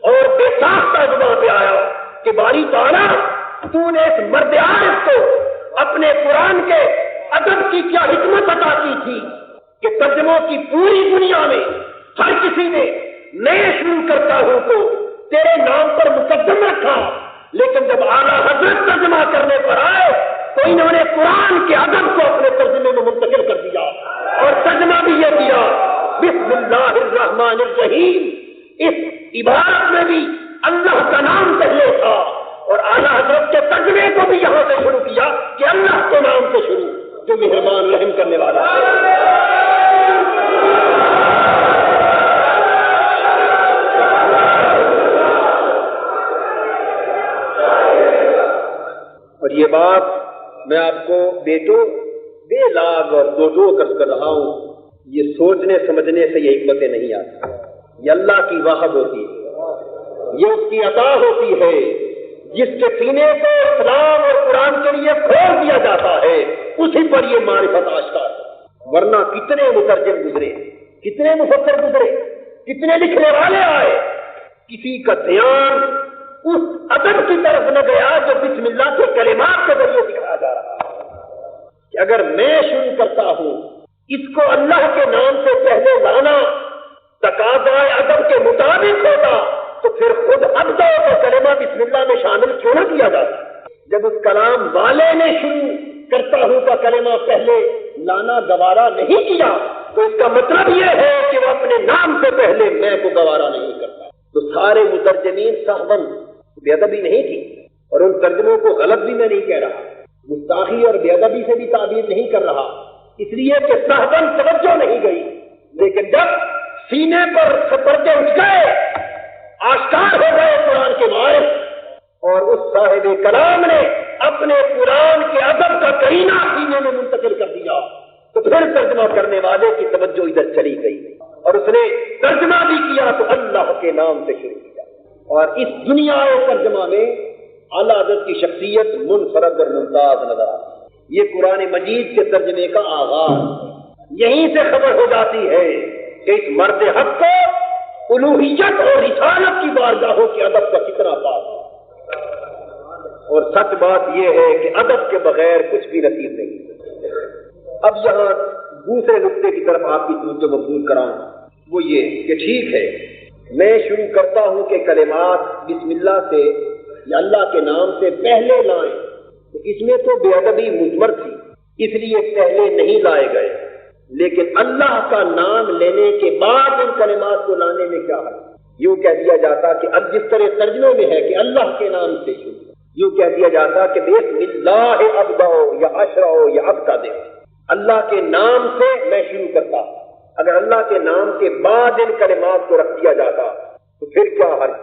اور بے ساختہ زبان پہ آیا کہ باری تعالیٰ تو نے اس مرد عارف کو اپنے قرآن کے ادب کی کیا حکمت عطا کی تھی کہ ترجموں کی پوری دنیا میں ہر کسی نے میں شروع کرتا ہوں تو تیرے نام پر مقدم رکھا، لیکن جب اعلیٰ حضرت ترجمہ کرنے پر آئے تو انہوں نے قرآن کے ادب کو اپنے ترجمے میں منتقل کر دیا اور ترجمہ بھی یہ کیا بسم اللہ الرحمن الرحیم. اس عبارت میں بھی اللہ کا نام پہلے تھا اور اعلیٰ حضرت کے ترجمے کو بھی یہاں سے شروع کیا کہ اللہ کے نام سے شروع جو مہربان رحم کرنے والا ہے. اور یہ بات میں آپ کو بیٹو بے لاگ اور دو کر رہا ہوں، یہ سوچنے سمجھنے سے یہ حکمتیں نہیں آتی. یہ اللہ کی واہب ہوتی ہے، یہ اس کی عطا ہوتی ہے. جس کے سینے کو اسلام اور قرآن کے لیے کھول دیا جاتا ہے اسی پر یہ معرفت آشکار ہے. ورنہ کتنے مترجم گزرے، کتنے مفسر گزرے، کتنے لکھنے والے آئے، کسی کا دھیان اس ادب کی طرف نہ گیا جو بسم اللہ کے کلمات کے ذریعے دکھایا جا رہا ہے. کہ اگر میں شروع کرتا ہوں اس کو اللہ کے نام سے پہلے لانا تقاضا ادب کے مطابق ہوتا تو پھر خود ابد و کلمہ بسم اللہ میں شامل کیوں نہ کیا جاتا. جب اس کلام والے نے شروع کرتا ہوں کا کلمہ پہلے لانا گوارا نہیں کیا تو اس کا مطلب یہ ہے کہ وہ اپنے نام سے پہلے میں کو گوارا نہیں کرتا. تو سارے مترجمین صحبن بے ادبی نہیں تھی، اور ان ترجموں کو غلط بھی میں نہیں کہہ رہا، گستاخی اور بے ادبی سے بھی تعبیر نہیں کر رہا، اس لیے کہ صحبن توجہ نہیں گئی. لیکن جب سینے پر پردے اٹھ گئے، آشکار ہو گئے قرآن کے معارف، اور اس صاحب کلام نے اپنے قرآن کے ادب کا کرینہ سینے میں منتقل کر دیا، تو پھر ترجمہ کرنے والے کی توجہ ادھر چلی گئی اور اس نے ترجمہ بھی کیا تو اللہ کے نام سے شروع کیا. اور اس دنیا ترجمہ میں اعلیٰ حضرت کی شخصیت منفرد اور ممتاز نظر آتی ہے. یہ قرآن مجید کے ترجمے کا آغاز یہیں سے خبر ہو جاتی ہے کہ اس مرد حق کو الوہیت اور رسالت کی بارگاہوں کے ادب کا کتنا پاس ہے. اور سچ بات یہ ہے کہ ادب کے بغیر کچھ بھی نصیب نہیں. اب یہاں دوسرے نقطے کی طرف آپ کی توجہ مبذول کراؤں، وہ یہ کہ ٹھیک ہے میں شروع کرتا ہوں کہ کلمات بسم اللہ سے یا اللہ کے نام سے پہلے لائیں، تو اس میں تو بے ادبی مضمر تھی اس لیے پہلے نہیں لائے گئے. لیکن اللہ کا نام لینے کے بعد ان کلمات کو لانے میں کیا ہے؟ یوں کہہ دیا جاتا کہ اب جس طرح ترجمے میں ہے کہ اللہ کے نام سے شروع، یوں کہہ دیا جاتا کہ بسم اللہ ابداؤ یا اشرعو یا ابتدئ، اللہ کے نام سے میں شروع کرتا. اگر اللہ کے نام کے بعد ان کلمات کو رکھ دیا جاتا تو پھر کیا حرج؟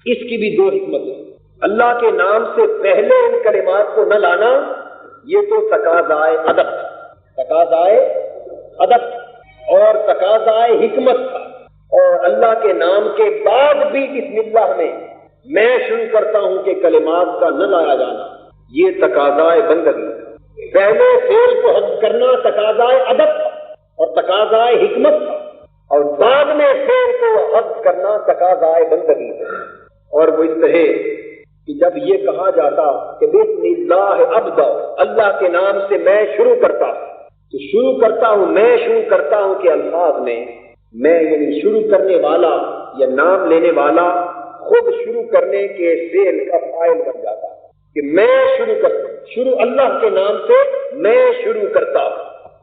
اس کی بھی دو حکمت ہے. اللہ کے نام سے پہلے ان کلمات کو نہ لانا یہ تو تقاضائے ادب اور تقاضائے حکمت تھا. اور اللہ کے نام کے بعد بھی بسم اللہ میں شروع کرتا ہوں کہ کلمات کا نہ لایا جانا یہ تقاضائے بندگی. پہلے فعل کو حذف کرنا تقاضائے ادب تھا اور تقاضائے حکمت تھا، اور بعد میں فعل کو حذف کرنا تقاضائے بندگی ہے. اور وہ اس طرح کہ جب یہ کہا جاتا کہ بسم اللہ ابدا، اللہ کے نام سے میں شروع کرتا تو شروع کرتا ہوں کہ الفاظ میں یعنی شروع کرنے والا یا نام لینے والا خود شروع کرنے کے فعل کا فاعل بن جاتا کہ میں شروع اللہ کے نام سے میں شروع کرتا.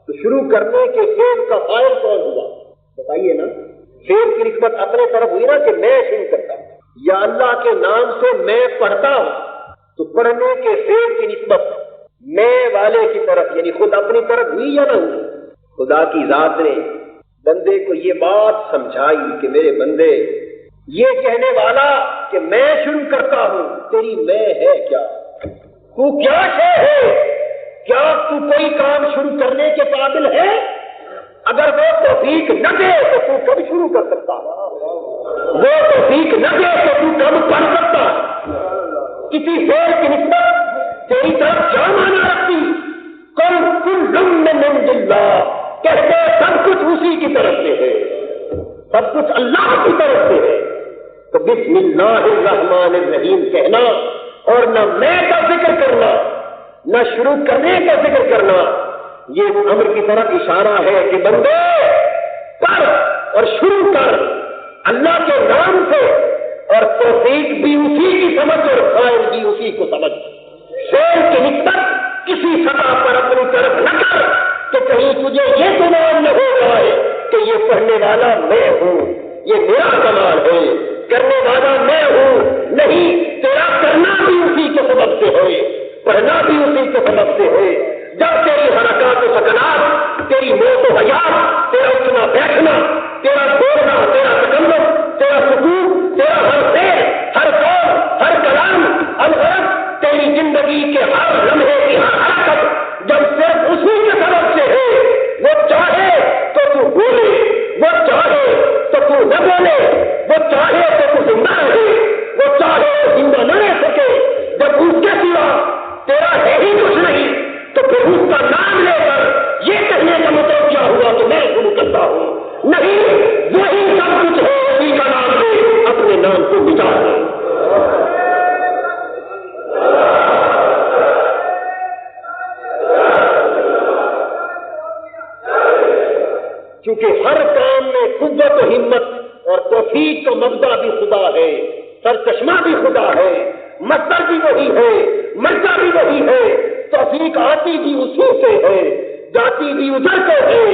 تو شروع کرنے کے فعل کا فاعل کون ہوا؟ بتائیے نا. فعل کی نسبت اپنے طرف ہوئی نا کہ میں شروع کرتا. یا اللہ کے نام سے میں پڑھتا ہوں تو پڑھنے کے فعل کی نسبت میں والے کی طرف یعنی خود اپنی طرف ہوئی یا نہ ہوئی؟ خدا کی ذات نے بندے کو یہ بات سمجھائی کہ میرے بندے، یہ کہنے والا کہ میں شروع کرتا ہوں تیری میں ہے کیا؟ تو کیا شے ہے؟ کیا تو کوئی کام شروع کرنے کے قابل ہے؟ اگر وہ توفیق نہ دے تو تو کب شروع کر سکتا؟ وہ توفیق نہ دے تو تو کب پڑھ سکتا؟ کسی فعل کی نسبت تیری طرف کیا معنی رکھتی؟ کل من عند اللہ، کہتے سب کچھ اسی کی طرف سے ہے، سب کچھ اللہ کی طرف سے ہے. تو بسم اللہ الرحمن الرحیم کہنا اور نہ میں کا ذکر کرنا نہ شروع کرنے کا ذکر کرنا یہ امر کی طرف اشارہ ہے کہ بندے پڑھ اور شروع کر اللہ کے نام سے، اور توفیق بھی اسی کی سمجھ اور فائل بھی اسی کو سمجھ. فعل کی نسبت کسی سطح پر اپنی طرف نہ کر کہ کہیں تجھے یہ گمان نہ ہو جائے کہ یہ پڑھنے والا میں ہوں، یہ میرا کمال ہے، کرنے والا میں ہوں. نہیں، تیرا کرنا بھی اسی کے سبب سے ہے، پڑھنا بھی اسی کے سبب سے ہے. جب تیری حرکات و سکنات، تیری موت و حیات، تیرا اٹھنا بیٹھنا، تیرا بولنا، تیرا تکلم، تیرا سکون، تیرا ہر فعل، ہر قول، ہر کلام، الغرض تیری زندگی کے ہر لمحے کی ہر حرکت جب صرف اسی کے سبب سے ہے، وہ چاہے تو تو بولے، وہ چاہے تو تو نہ بولے، وہ چاہے تو تو زندہ رہے، وہ چاہے تو زندہ نہ رہ سکے. جب اس کے سوا تیرا ہے ہی کچھ نہیں تو پھر اس کا نام لے کر یہ کہنے کا مطلب کیا ہوا کہ میں شروع کرتا ہوں؟ نہیں، وہی سب کچھ ہے، اسی کا نام لے، اپنے نام کو بچا لے. کیونکہ ہر کام میں قوت و ہمت اور توفیق کا مبدا بھی خدا ہے، سرچشمہ بھی خدا ہے، مصدر بھی وہی ہے، مرجع بھی وہی ہے. توفیق آتی بھی اسی سے ہے، جاتی بھی ادھر سے ہے.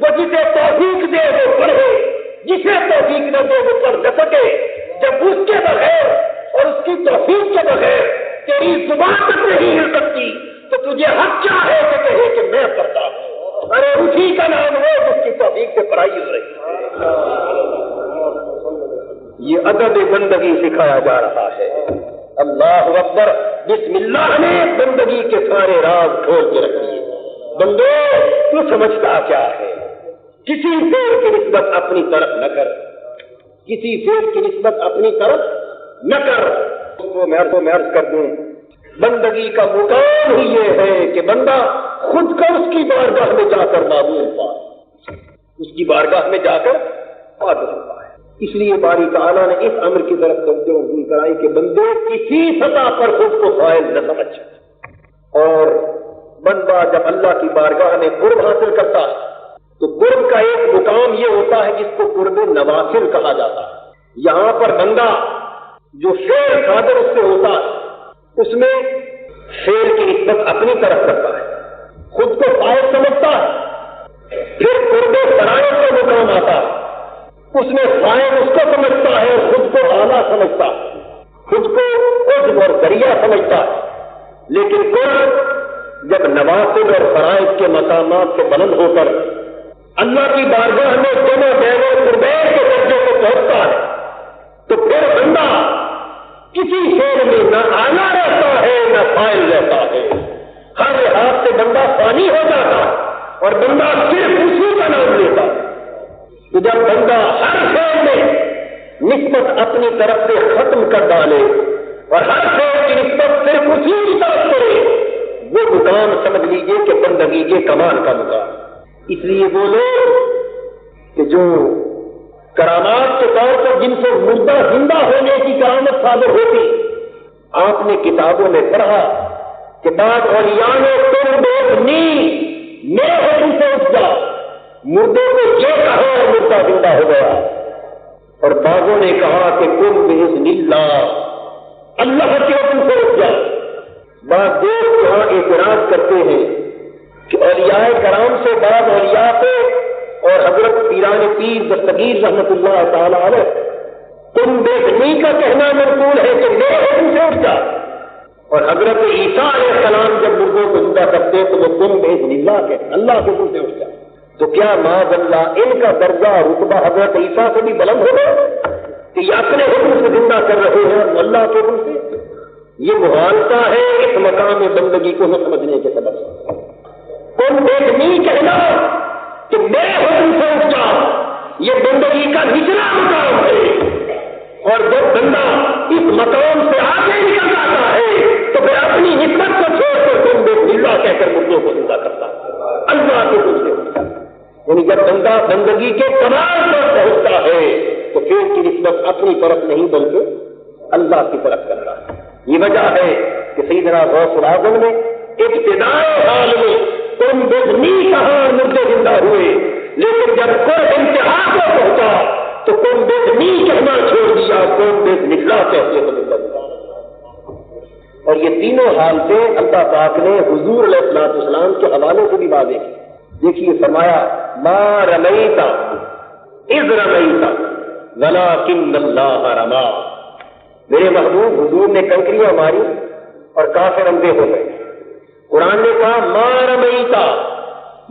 وہ جسے توفیق دے وہ پڑھے، جسے توفیق نہ دے وہ پڑھ نہ سکے. جب اس کے بغیر اور اس کی توفیق کے بغیر تیری زبان تک نہیں ہل سکتی تو تجھے حق کیا ہے کہ کہے کہ میں پڑھتا ہوں؟ ارے اسی کا نام ہے جس کی توفیق سے پڑھائی ہو رہی ہے. یہ ادب بندگی سکھایا جا رہا ہے. اللہ اکبر. بسم اللہ نے بندگی کے سارے راز کھول کے رکھ دیے. بندے تو سمجھتا کیا ہے؟ کسی فعل کی نسبت اپنی طرف نہ کر، کسی فعل کی نسبت اپنی طرف نہ کر. میں عرض کر دوں، بندگی کا مقام ہی یہ ہے کہ بندہ خود کو اس کی بارگاہ میں جا کر معلوم پائے، اس کی بارگاہ میں جا کر معلوم پائے. اس لیے باری تعالیٰ نے اس امر کی طرف توجہ کرائی کہ بندے کسی سطح پر خود کو فائل نہ سمجھ. اور بندہ جب اللہ کی بارگاہ میں قرب حاصل کرتا ہے تو قرب کا ایک مقام یہ ہوتا ہے جس کو قرب نوافل کہا جاتا ہے. یہاں پر بندہ جو فعل صادر اس سے ہوتا ہے اس میں فعل کی نسبت اپنی طرف کرتا ہے، خود کو فائل سمجھتا ہے. پھر قرب فرائض کا مقام آتا ہے، اس میں فائل اس کو سمجھتا ہے اور خود کو اعلیٰ سمجھتا ہے، خود کو عجب اور ذریعہ سمجھتا ہے. لیکن قرب جب نوافل اور فرائض کے مقامات سے بلند ہو کر اللہ کی بارگاہ میں دونوں بین قربین کے درجے کو پہنچتا ہے تو پھر بندہ کسی شعر میں نہ آنا رہتا ہے نہ فائل رہتا ہے، ہر لحاظ سے بندہ فانی ہو جاتا ہے اور بندہ صرف اسی کا نام لیتا ہے۔ تو جب بندہ ہر شعر میں نسبت اپنی طرف سے ختم کر ڈالے اور ہر شعر کی نسبت صرف اسی کی طرف کرے، وہ مقام سمجھ لیجیے کہ بندگی کے کمال کا مقام۔ اس لیے وہ لوگ کہ جو کرامات کے طور پر جن سے مردہ زندہ ہونے کی کرامت صادر ہوتی، آپ نے کتابوں میں پڑھا کہ بعض اولیاء نے تم بےنی میرے حکم سے اٹھ جا، مردے کو یہ کہا اور مردہ زندہ ہو گیا، اور بعضوں نے کہا کہ تم بإذن اللہ، اللہ کے حکم سے اٹھ جا۔ بعض دوست یہاں اعتراض کرتے ہیں کہ اولیاء کرام سے بعض اولیاء کو اور حضرت پیران پیر دستگیر رحمت اللہ تعالی علیہ تم بےدنی کا کہنا منقول ہے کہ میرے حکم سے اٹھ جا، اور حضرت عیسیٰ علیہ السلام جب مردوں کو زندہ کرتے تو وہ تم بإذن اللہ کہتے، اللہ کے حکم سے اٹھ جا۔ تو کیا معاذ اللہ ان کا درجہ رتبہ حضرت عیسیٰ سے بھی بلند ہوگا کہ یہ اپنے حکم سے زندہ کر رہے ہیں اللہ کے حکم سے؟ یہ مغالطہ ہے اس مقام بندگی کو نہ سمجھنے کے سبب سے۔ تم بےدنی کہنا کہ میرے حکم سے اٹھ جا، یہ بندگی کا نچلا مقام ہے، اور جب بندہ اس مقام سے آگے نکل جاتا ہے تو پھر اپنی نسبت کو چھوڑ کر تم بإذن اللہ کہہ کر مردوں کو زندہ کرتا ہے، اللہ کے حکم سے اٹھتا ہے۔ یعنی جب بندہ بندگی کے کمال پر پہنچتا ہے تو پھر کی نسبت اپنی طرف نہیں بلکہ اللہ کی طرف کرتا ہے۔ یہ وجہ ہے کہ سیدنا غوث العظم نے ابتدائی حال میں تم بإذنی کہا مردے زندہ ہوئے، لیکن جب کوئی انتہا کو پہنچا تو تم بإذنی کہنا چھوڑ دیا، تم بإذن اللہ کہتے ہو۔ اور یہ تینوں حالتیں اللہ پاک نے حضور علیہ الصلوۃ والسلام کے حوالے سے بھی واضح کی۔ دیکھیے فرمایا ما رمیت اذ رمیت ولکن اللہ رما۔ میرے محبوب حضور نے کنکریاں ماری اور کافر اندھے ہو گئے۔ قرآن نے کہا ما رمیت،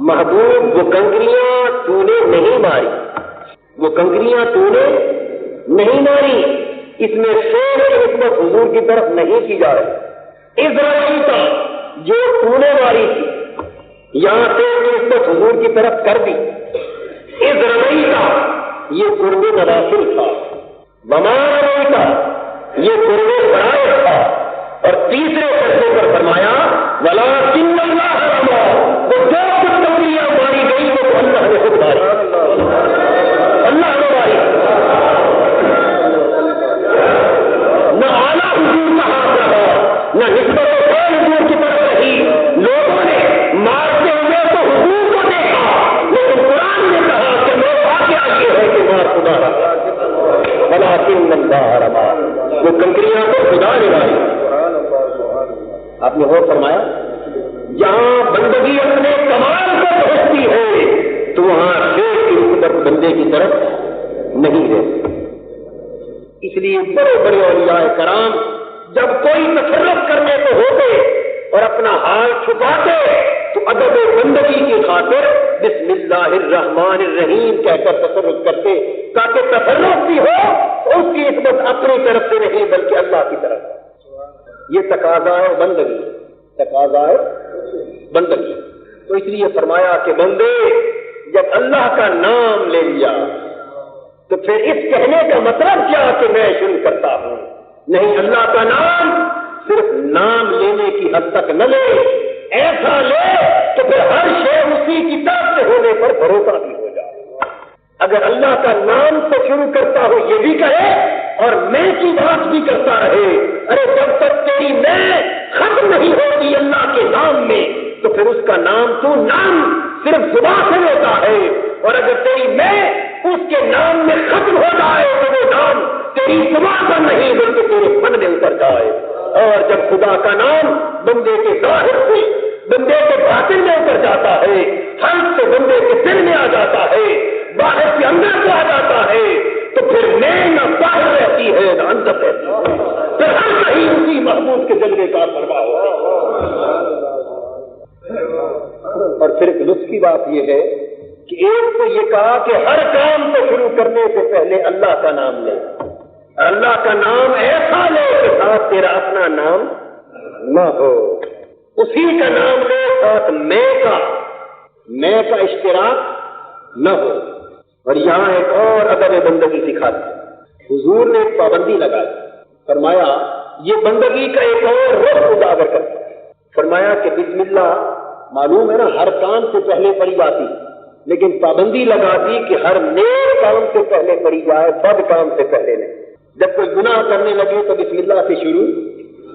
محبوب وہ کنکریاں تو نے نہیں ماری، وہ کنکریاں تو نے نہیں ماری۔ اس میں شعر کی نسبت حضور کی طرف نہیں کی جا رہی۔ اذ رمیت جو تو نے ماری تھی، یہاں سے نسبت حضور کی طرف کر دی۔ اذ رمیت یہ قرب نوافل تھا، وما رمیت یہ قرب فرائض تھا، اور تیسرے درجے پر فرمایا ولکن اللہ رما، وہ جو کچھ کنکریاں ماری گئی وہ تو اللہ نے خود ماری، اللہ نے ماری۔ نہ اعلیٰ حضور کا ہاتھ رہا، نہ نسبت حضور کی طرف رہی۔ لوگوں نے مارتے ہوئے تو حضور کو دیکھا، لیکن قرآن نے کہا کہ میں واقعہ یہ ہے کہ مار خدا رہا، ولکن اللہ رما، وہ کنکریاں تو خدا نے ماری۔ آپ نے اور فرمایا جہاں بندگی اپنے کمال کو پہنچتی ہے تو وہاں شیر کی نسبت بندے کی طرف نہیں رہتی۔ اس لیے بڑے بڑے اولیاء کرام جب کوئی تصرف کرنے کو ہوتے اور اپنا حال چھپاتے تو ادب بندگی کی خاطر بسم اللہ الرحمن الرحیم کہہ کر تصرف کرتے، تاکہ تصرف بھی ہو اس کی نسبت اپنی طرف سے نہیں بلکہ اللہ کی طرف۔ یہ تقاضا ہے بندگی، تقاضا ہے بندگی۔ تو اس لیے فرمایا کہ بندے جب اللہ کا نام لے لیا تو پھر اس کہنے کا مطلب کیا کہ میں شروع کرتا ہوں؟ نہیں، اللہ کا نام صرف نام لینے کی حد تک نہ لے، ایسا لے تو پھر ہر شے اسی کی طرف سے ہونے پر بھروسہ بھی ہو جائے۔ اگر اللہ کا نام سے شروع کرتا ہو یہ بھی کہے اور میں کی بات بھی کرتا رہے، ارے جب تک تیری میں ختم نہیں ہوتی اللہ کے نام میں تو پھر اس کا نام تو نام صرف زبان سے لیتا ہے، اور اگر تیری میں اس کے نام میں ختم ہو جائے تو وہ نام تیری زبان پر نہیں بلکہ تیرے من میں اتر جائے۔ اور جب خدا کا نام بندے کے ظاہر سے بندے کے باطن میں اتر جاتا ہے، حلق سے بندے کے دل میں آ جاتا ہے، باہر سے اندر کو آ جاتا ہے، تو پھر میں نہ باہر رہتی ہے نہ اندر رہتی ہے، پھر ہر کہیں اسی محبوب کے جلوے کا پرواہ ہوتا ہے۔ بات یہ ہے کہ ایک تو یہ کہا کہ ہر کام کو شروع کرنے سے پہلے اللہ کا نام لے، اللہ کا نام ایسا لے کہ ساتھ تیرا اپنا نام نہ ہو، اسی کا نام لے، ساتھ میں کا اشتراک نہ ہو۔ اور یہاں ایک اور ادب بندگی سکھاتی، حضور نے ایک پابندی لگائی، فرمایا یہ بندگی کا ایک اور رخ اجاگر کرتا ہے۔ فرمایا کہ بسم اللہ معلوم ہے نا ہر کام سے پہلے پڑھی جاتی، لیکن پابندی لگا دی کہ ہر نیک کام سے پہلے پڑھی جائے، بد کام سے پہلے نہیں۔ جب کوئی گناہ کرنے لگے تو بسم اللہ سے شروع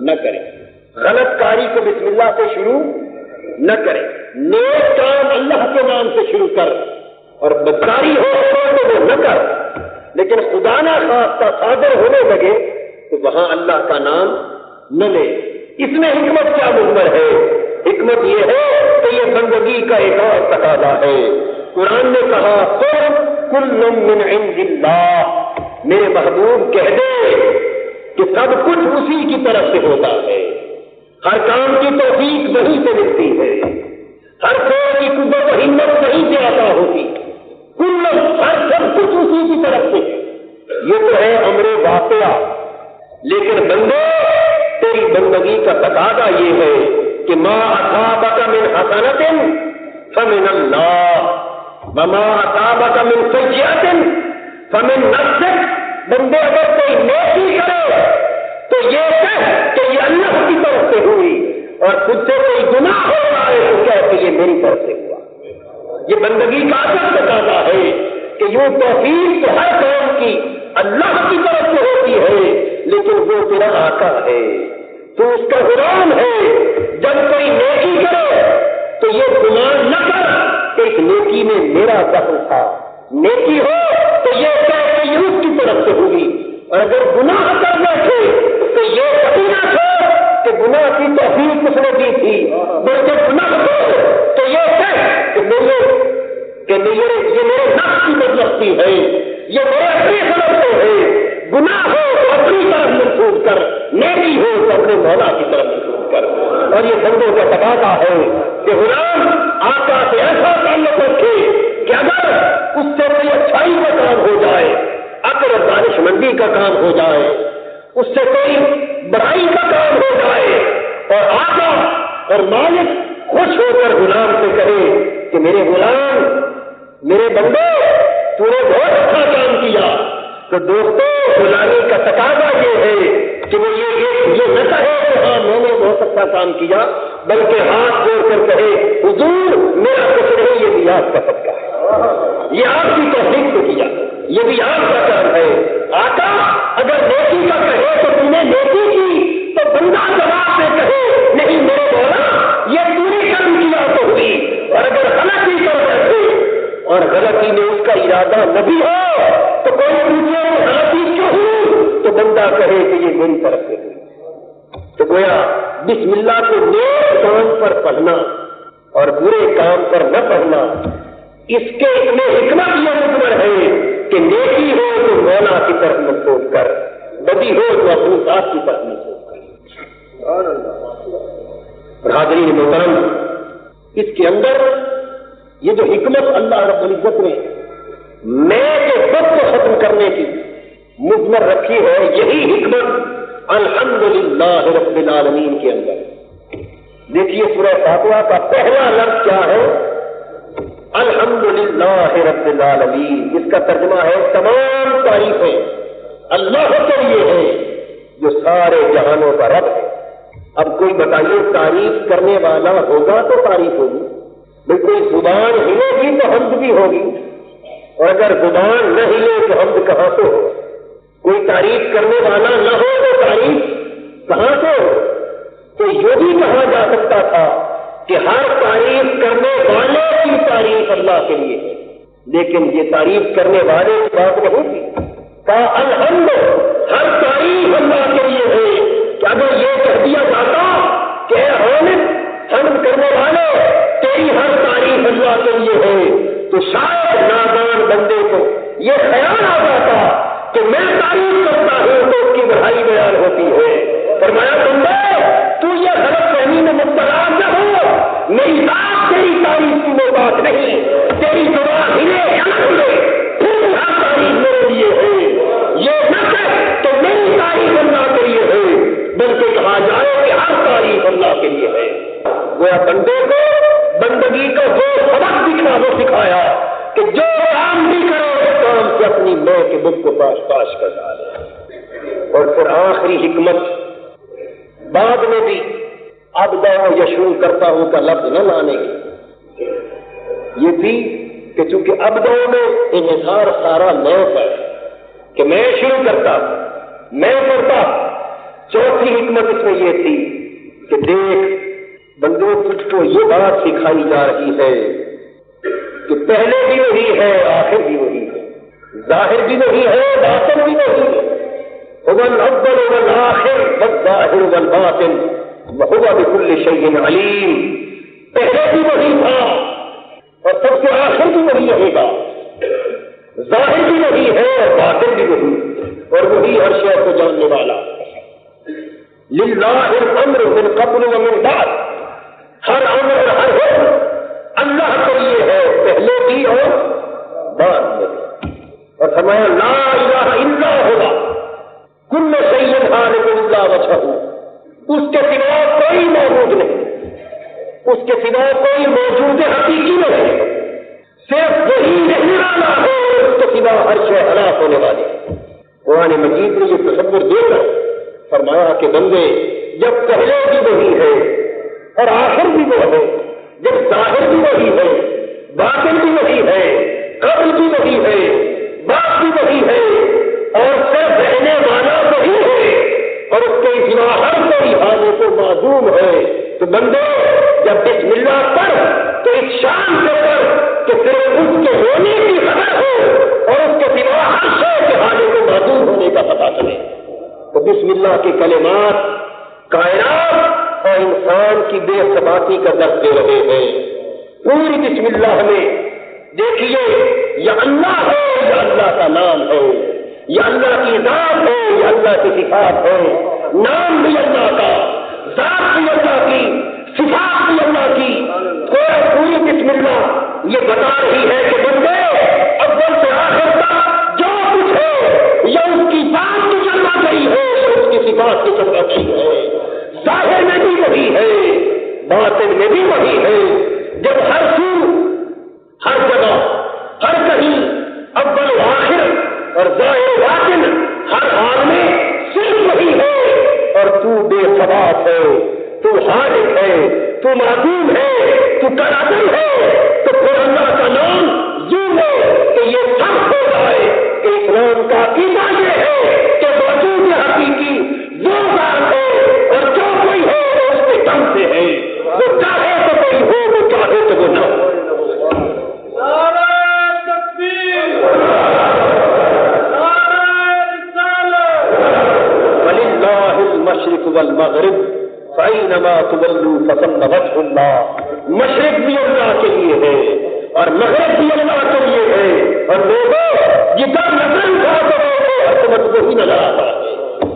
نہ کرے، غلط کاری کو بسم اللہ سے شروع نہ کرے، نیک کام اللہ کے نام سے شروع کر، اور بدکاری ہو تو وہ نہ کر، لیکن خدا نہ خواستہ صادر ہونے لگے تو وہاں اللہ کا نام نہ لے۔ اس میں حکمت کیا مضمر ہے؟ حکمت یہ ہے کہ یہ بندگی کا ایک اور تقاضا ہے۔ قرآن نے کہا کل من عند اللہ، میرے محبوب کہہ دے کہ سب کچھ اسی کی طرف سے ہوتا ہے، ہر کام کی توفیق وہیں سے ملتی ہے، ہر کوئی کی قوت و ہمت وہیں سے عطا ہوتی، ہر سب کچھ اسی کی طرف سے۔ یہ تو ہے امر واقعہ، لیکن بندے تیری بندگی کا تقاضا یہ ہے کہ ما اصابک من حسنۃ فمن اللہ وما اصابک من سیئۃ فمن نفسک۔ بندے اگر کوئی نیکی کرے تو یہ کہہ کہ یہ اللہ کی طرف سے ہوئی، اور خود سے کوئی گناہ ہو جائے تو کہہ کہ یہ میری طرف سے ہوا۔ یہ بندگی کا اصل تقاضا ہے کہ یوں توفیق تو ہر کام کی اللہ کی طرف سے ہوتی ہے، لیکن وہ تیرا آقا ہے، تو اس کا غلام ہے۔ جب کوئی نیکی کرے تو یہ گمان نہ کر کہ اس نیکی میں میرا دخل تھا، نیکی ہو تو یہ کہہ کہ یہ اس کی طرف سے ہوئی، اور اگر گناہ کر بیٹھے تو یہ کبھی نہ چھوڑ کہ گناہ کی توفیق اس نے دی تھی، بلکہ گناہ ہو تو یہ کہہ کہ یہ میرے نفس کی بدبختی ہے، یہ میرے اپنی طرف سے ہے۔ گناہ ہو تو اپنی طرف منسوخ کر، نیکی ہو تو اپنے مولا کی طرف منسوخ کر۔ اور یہ بندوں کا تقاضا ہے کہ غلام آقا سے ایسا تعلق رکھے کہ اگر اس سے کوئی اچھائی کا کام ہو جائے، عقل اور دانش مندی کا کام ہو جائے، اس سے کوئی بڑائی کا کام ہو جائے، اور آقا اور مالک خوش ہو کر غلام سے کہے کہ میرے غلام، میرے بندے، تو نے بہت اچھا کام کیا، تو دوستو غلامی کا تقاضا یہ ہے کہ وہ یہ نہ کہے کہ ہاں میں نے بہت اچھا کام کیا، بلکہ ہاتھ جوڑ کر کہے حضور میرا کچھ نہیں، یہ بھی آپ کا صدقہ ہے، یہ آپ کی توفیق سے کیا، یہ بھی آپ کا کام ہے۔ آقا اگر نیکی کا کہے تو تم نے نیکی کی، تو بندہ جواب میں کہے نہیں میرے مولا یہ پوری کرم کیا تو ہوئی، اور اگر غلطی کر بیٹھے اور غلطی میں اس کا ارادہ نہ بھی ہو تو کوئی پوچھے غلطی کیوں ہوئی تو بندہ کہے کہ یہ میری طرف سے ہوئی۔ تو گویا بسم اللہ کو نیک کام پر پڑھنا اور برے کام پر نہ پڑھنا، اس کے میں حکمت یہ مضمر ہے کہ نیکی ہو تو مولا کی طرف منسوخ کر، بدی ہو تو اپنی ذات کی طرف منسوخ کر۔ حاضرین محترم، اس کے اندر یہ جو حکمت اللہ رب العزت نے میں کے خود کو ختم کرنے کی مضمر رکھی ہے، یہی حکمت الحمدللہ رب العالمین کے اندر۔ دیکھیے سورہ فاتحہ کا پہلا لفظ کیا ہے؟ الحمدللہ رب العالمین، جس کا ترجمہ ہے تمام تعریفیں اللہ کے لیے ہیں جو سارے جہانوں کا رب ہے۔ اب کوئی بتائیے تعریف کرنے والا ہوگا تو تعریف ہوگی، بھائی کوئی زبان ہلے گی تو حمد بھی ہوگی، اور اگر زبان نہ ہلے تو حمد کہاں سے ہو؟ کوئی تعریف کرنے والا نہ ہو تو تعریف کہاں سے ہو؟ تو یہ بھی کہا جا سکتا تھا کہ ہر تعریف کرنے والے کی تعریف اللہ کے لیے ہے، لیکن یہ تعریف کرنے والے کی بات نہیں تھی، کہا الحمد، ہر تعریف اللہ کے لیے ہے۔ کہ اگر یہ کہہ دیا جاتا کہ اے حامد، حمد کرنے والے تیری ہر تعریف اللہ کے لیے ہے، تو شاید نادان بندے کو یہ خیال آ جاتا کہ میں تعریف کرتا ہوں تو اس کی بڑھائی بیان ہوتی ہے۔ فرمایا بندے تو یہ غلط فہمی میں مبتلا نہ ہو میری بات تیری تعریف کی وہ بات نہیں، تیری زبان ہلے یا نہ ہلے پھر ہر تعریف میرے لیے ہے، یہ نہ کہ تو میری تعریف اللہ کے لیے ہے، بلکہ کہا جائے کہ ہر تعریف اللہ کے لیے ہے۔ وہ بندے کو بندگی کا جو سبق دکھا وہ سکھایا کہ جو کام بھی کرو اس کام سے اپنی میں کے بت کو پاش پاش کر ڈالے۔ اور پھر آخری حکمت بعد میں بھی ابدا یا شروع کرتا ہوں کا لفظ نہ لانے کی یہ تھی کہ چونکہ ابدا میں انحصار سارا میں پر کہ میں شروع کرتا میں کرتا۔ چوتھی حکمت اس میں یہ تھی کہ دیکھ بندوں تجھ کو یہ بات سکھائی جا رہی ہے کہ پہلے بھی وہی ہے آخر بھی وہی ہے، ظاہر بھی وہی ہے باطن بھی وہی ہے، هو الاول والآخر والظاہر والباطن وهو بكل شيء علیم۔ پہلے بھی وہی تھا اور سب سے آخر بھی وہی رہے گا، ظاہر بھی وہی ہے اور باطن بھی وہی، اور وہی ہر شے کو جاننے والا۔ للہ الامر من قبل ومن بعد، ہر امر اور ہر حکم اللہ کے لیے ہے، پہلے بھی اور بعد میں۔ اور فرمایا لا الہ الا ہوا کل شیء خالق الا وجہہ، اس کے سوا کوئی موجود نہیں، اس کے سوا کوئی موجود حقیقی نہیں، صرف وہی رہنے والا ہے، اس کے سوا ہر شے ہلاک ہونے والی۔ قرآن مجید نے یہ تصور دے کر فرمایا کہ بندے جب پہلے بھی وہی ہے اور آخر بھی وہ ہے، جب ظاہر بھی وہی ہے باطن بھی وہی ہے، قبل بھی وہی ہے بعد بھی وہی ہے، اور صرف رہنے والا وہی ہے، اور اس کے سوا ہر کوئی حالے کو معذور ہے، تو بندے جب بسم اللہ پڑھ تو اس شان سے پڑھ کہ صرف اس کے ہونے کی خبر ہو اور اس کے سوا ہر شے کے حالے کو معذور ہونے کا پتہ چلے۔ تو بسم اللہ کے کلمات کائنات اور انسان کی بے ثباتی کا درس دے رہے ہیں۔ پوری بسم اللہ میں دیکھیے یا اللہ ہے یا اللہ کا نام ہے، یا اللہ کی ذات ہے یا اللہ کی صفات ہے، نام بھی اللہ کا، ذات بھی اللہ کی، صفات بھی اللہ کی۔ پوری بسم اللہ یہ بتا رہی ہے کہ بندے اول سے آخر تک جو کچھ ہے یا اس کی ذات کی چلنا گئی ہے یا اس کی صفات کی چلنا گئی ہے، ظاہر میں بھی وہی ہے باطن میں بھی وہی ہے۔ جب ہر سو ہر جگہ ہر کہیں اول و آخر اور ظاہر و باطن ہر حال میں صرف وہی ہے، اور تو بے ثبات ہے، تو حادث ہے، تو معدوم ہے، تو قادر ہے، تو پھر اللہ کا نام یوں ہے کہ یہ سب ہو جائے کہ اسلام کا عقیدہ یہ ہے کہ وجود حقیقی وہ ذات ہے اور جو کوئی ہے وہ اس کے دم سے ہے، وہ چاہے تو کوئی ہو وہ چاہے تو وہ نہ ہو۔ المشرق والمغرب فإنما تولوا فثم وجه اللہ، مشرق بھی اللہ کے لیے ہے اور مغرب بھی اللہ کے لیے ہے، اور لوگوں جدھر نظر اٹھا کرو حکمت وہی نظر آتا ہے۔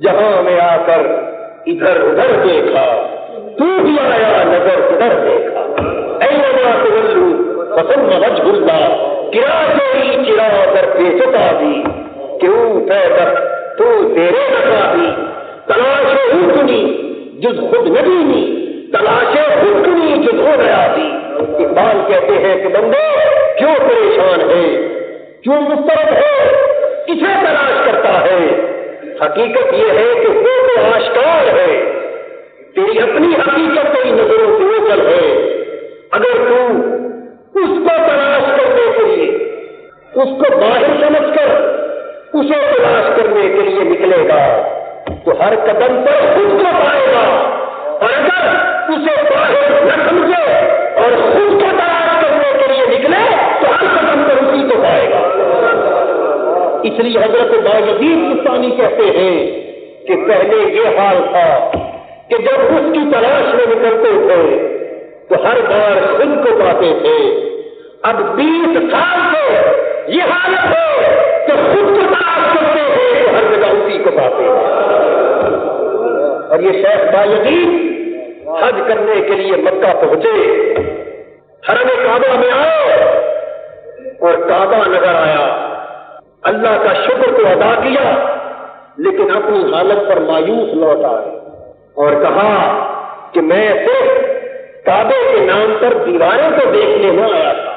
جہاں میں آ کر ادھر ادھر دیکھا تو بھی آیا نظر ادھر دیکھا، اینما تولوا فثم وجه اللہ، کرا تیری چرا در پیچتا دی کیوں پیدر تو تیرے نکاہی، تلاش خودکنی جز خود نبینی، تلاش خودکنی جز ہو گیا تھی۔ اقبال کہتے ہیں کہ بندے کیوں پریشان ہے، کیوں مضطرب ہے، کسے تلاش کرتا ہے؟ حقیقت یہ ہے کہ وہ تو آشکار ہے، تیری اپنی حقیقت تیری نظروں سے اوپر ہے۔ اگر تو اس کو تلاش کرنے کے لیے اس کو باہر سمجھ کر اسے تلاش کرنے کے لیے نکلے گا تو ہر قدم پر خود کو پائے گا، اور اگر اسے باہر نہ سمجھے اور خود کو تلاش کرنے کے لیے نکلے تو ہر قدم پر اسی کو پائے گا۔ اس لیے حضرت بایزید بستانی کہتے ہیں کہ پہلے یہ حال تھا کہ جب اس کی تلاش میں نکلتے تھے تو ہر بار خود کو پاتے تھے، اب 20 سال سے یہ حالت ہے کہ خود کو تلاش کرتے ہیں تو ہر جگہ اسی کو پاتے ہیں۔ اور یہ شیخ بایزید حج کرنے کے لیے مکہ پہنچے، حرم کعبہ میں آئے اور کعبہ نظر آیا، اللہ کا شکر تو ادا کیا لیکن اپنی حالت پر مایوس لوٹ آئے اور کہا کہ میں صرف کعبے کے نام پر دیواریں تو دیکھنے نہ آیا تھا،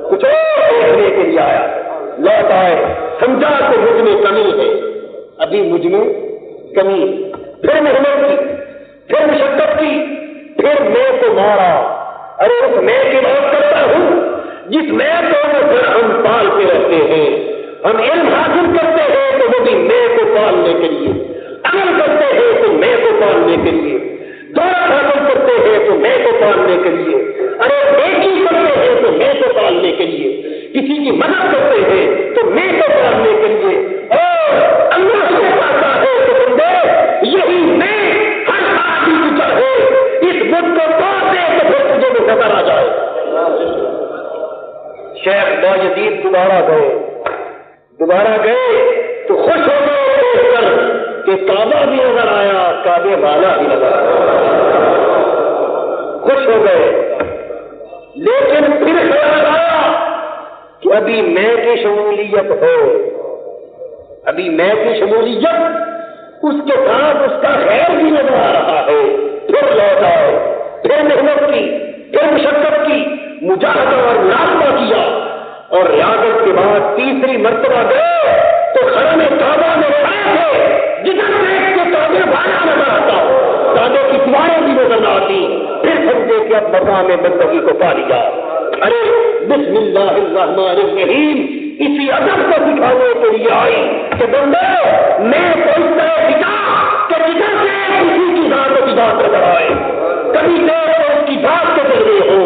کچھ اور دیکھنے کے لیے آیا۔ لوٹ آئے، سمجھا کہ مجھ میں کمی ہے، ابھی مجھ میں کمی، پھر محنت کی، پھر مشقت کی، پھر میں کو مارا۔ ارے اس میں کی بات کرتا ہوں جس میں کو ہم پالتے رہتے ہیں، ہم علم حاصل کرتے ہیں تو وہ بھی میں کو پالنے کے لیے، عمل کرتے ہیں تو میں کو پالنے کے لیے، دولت حاصل کرتے ہیں تو میں کو پالنے کے لیے، ارے نیکی کرتے ہیں تو میں کو پالنے کے لیے، کسی کی مدد کرتے ہیں تو میں کو پالنے کے لیے، اور اللہ سے پاتا ہے تو بندے یہی میں ہر آدمی کی چاہے اس بدھ کو توڑ دے تو پھر تجھے وہ نظر آ جائے۔ شیخ باجدید دوبارہ گئے تو خوش ہو گئے دیکھ کر کہ کعبہ بھی نظر آیا، کعبے والا بھی نظر آیا، خوش ہو گئے۔ لیکن پھر خیال آیا کہ ابھی میں کی شمولیت ہو، ابھی میں کی شمولیت، اس کے ساتھ اس کا خیر بھی نظر آ رہا ہے۔ پھر لوٹ آئے، پھر محنت کی، پھر مشقت کی، مجاہدہ اور مراقبہ کیا، اور ریاضت کے بعد تیسری مرتبہ گئے تو حرم کعبہ میں کھڑے تھے، جدھر دیکھ کے کعبے والا نظر آتا، کعبے کی دیواریں بھی نظر نہ آتی، پھر سمجھے کہ اب مقام بندگی کو پا لیا۔ ارے بسم اللہ الرحمن الرحیم اسی ادب کو سکھانے کے لیے آئی کہ بندے میں تو اس طرح سکھا کہ جدھر سے کسی کی ذات و صفات نظر آئے، کبھی دیر تو اس کی ذات کے جلوے ہو،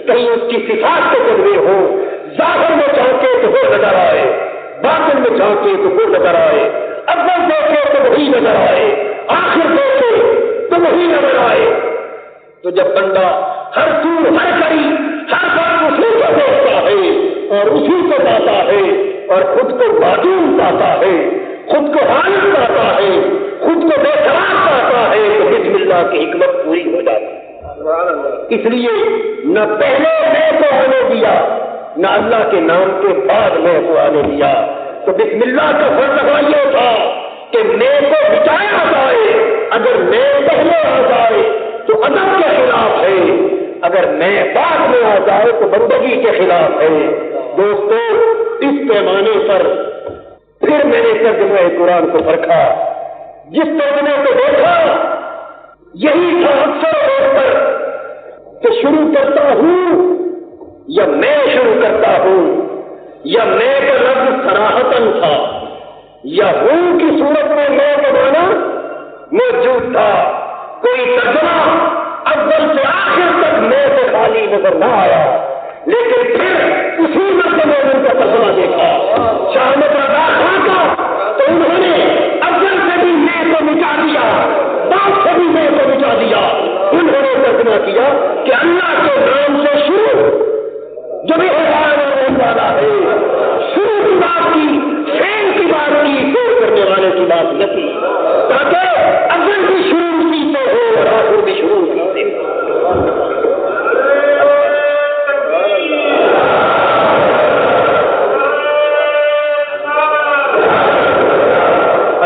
کہیں اس کی صفات کے جلوے ہو، ظاہر میں چاہتے تو وہ نظر آئے، باطن میں چاہتے تو وہ نظر آئے، اول دیکھے تو وہی نظر آئے، آخر دیکھے تو وہی نظر آئے۔ تو جب بندہ ہر سور ہر کڑی ہر بات اسی کو دیکھتا ہے اور اسی کو پاتا ہے اور خود کو معدوم پاتا ہے، خود کو حالت پاتا ہے، خود کو بے قرار پاتا ہے تو بسم اللہ کی حکمت پوری ہو جاتی ہے۔ اس لیے نہ پہلے میں کو آنے دیا، نہ اللہ کے نام کے بعد میں کو آنے دیا۔ تو بسم اللہ کا فلسفہ یہ تھا کہ میں کو بچایا جائے، اگر میں پہلے آ جائے تو ادب کے خلاف ہے، اگر میں بعد میں آ جائے تو بندگی کے خلاف ہے۔ دوستو اس پیمانے پر پھر میں نے ترجمہ قرآن کو پرکھا، جس ترجمے کو دیکھا یہی تھا اکثر طور پر کہ شروع کرتا ہوں یا میں شروع کرتا ہوں، یا میں کا لفظ صراحتاً تھا، یا ہوں کی صورت میں میں کا معنی موجود تھا۔ کوئی ترجمہ اول سے آخر تک میں سے خالی نظر نہ آیا، لیکن پھر اسی مرتبہ میں ان کا ترجمہ دیکھا شاہ احمد رضا خان کا، تو انہوں نے اول سے بھی میں کو مٹا دیا، بعد سے بھی میں کو مٹا دیا۔ انہوں نے ترجمہ کیا کہ اللہ کے نام سے شروع جو بھی ہونے والا ہے، شروع کی بات کی، فعل کی بات کی، فعل کرنے والے کی بات نہیں، تاکہ اول بھی شروع اسی سے ہو اور آخر بھی شروع اسی سے ہو۔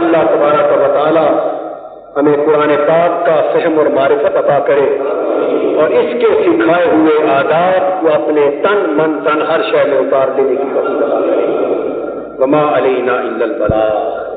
اللہ تبارک و تعالی ہمیں قرآن پاک کا فہم اور معرفت عطا کرے اور اس کے سکھائے ہوئے آداب کو اپنے تن من تن ہر شے میں اتار دینے کی توفیق عطا کرے۔ وما علینا الا البلاغ۔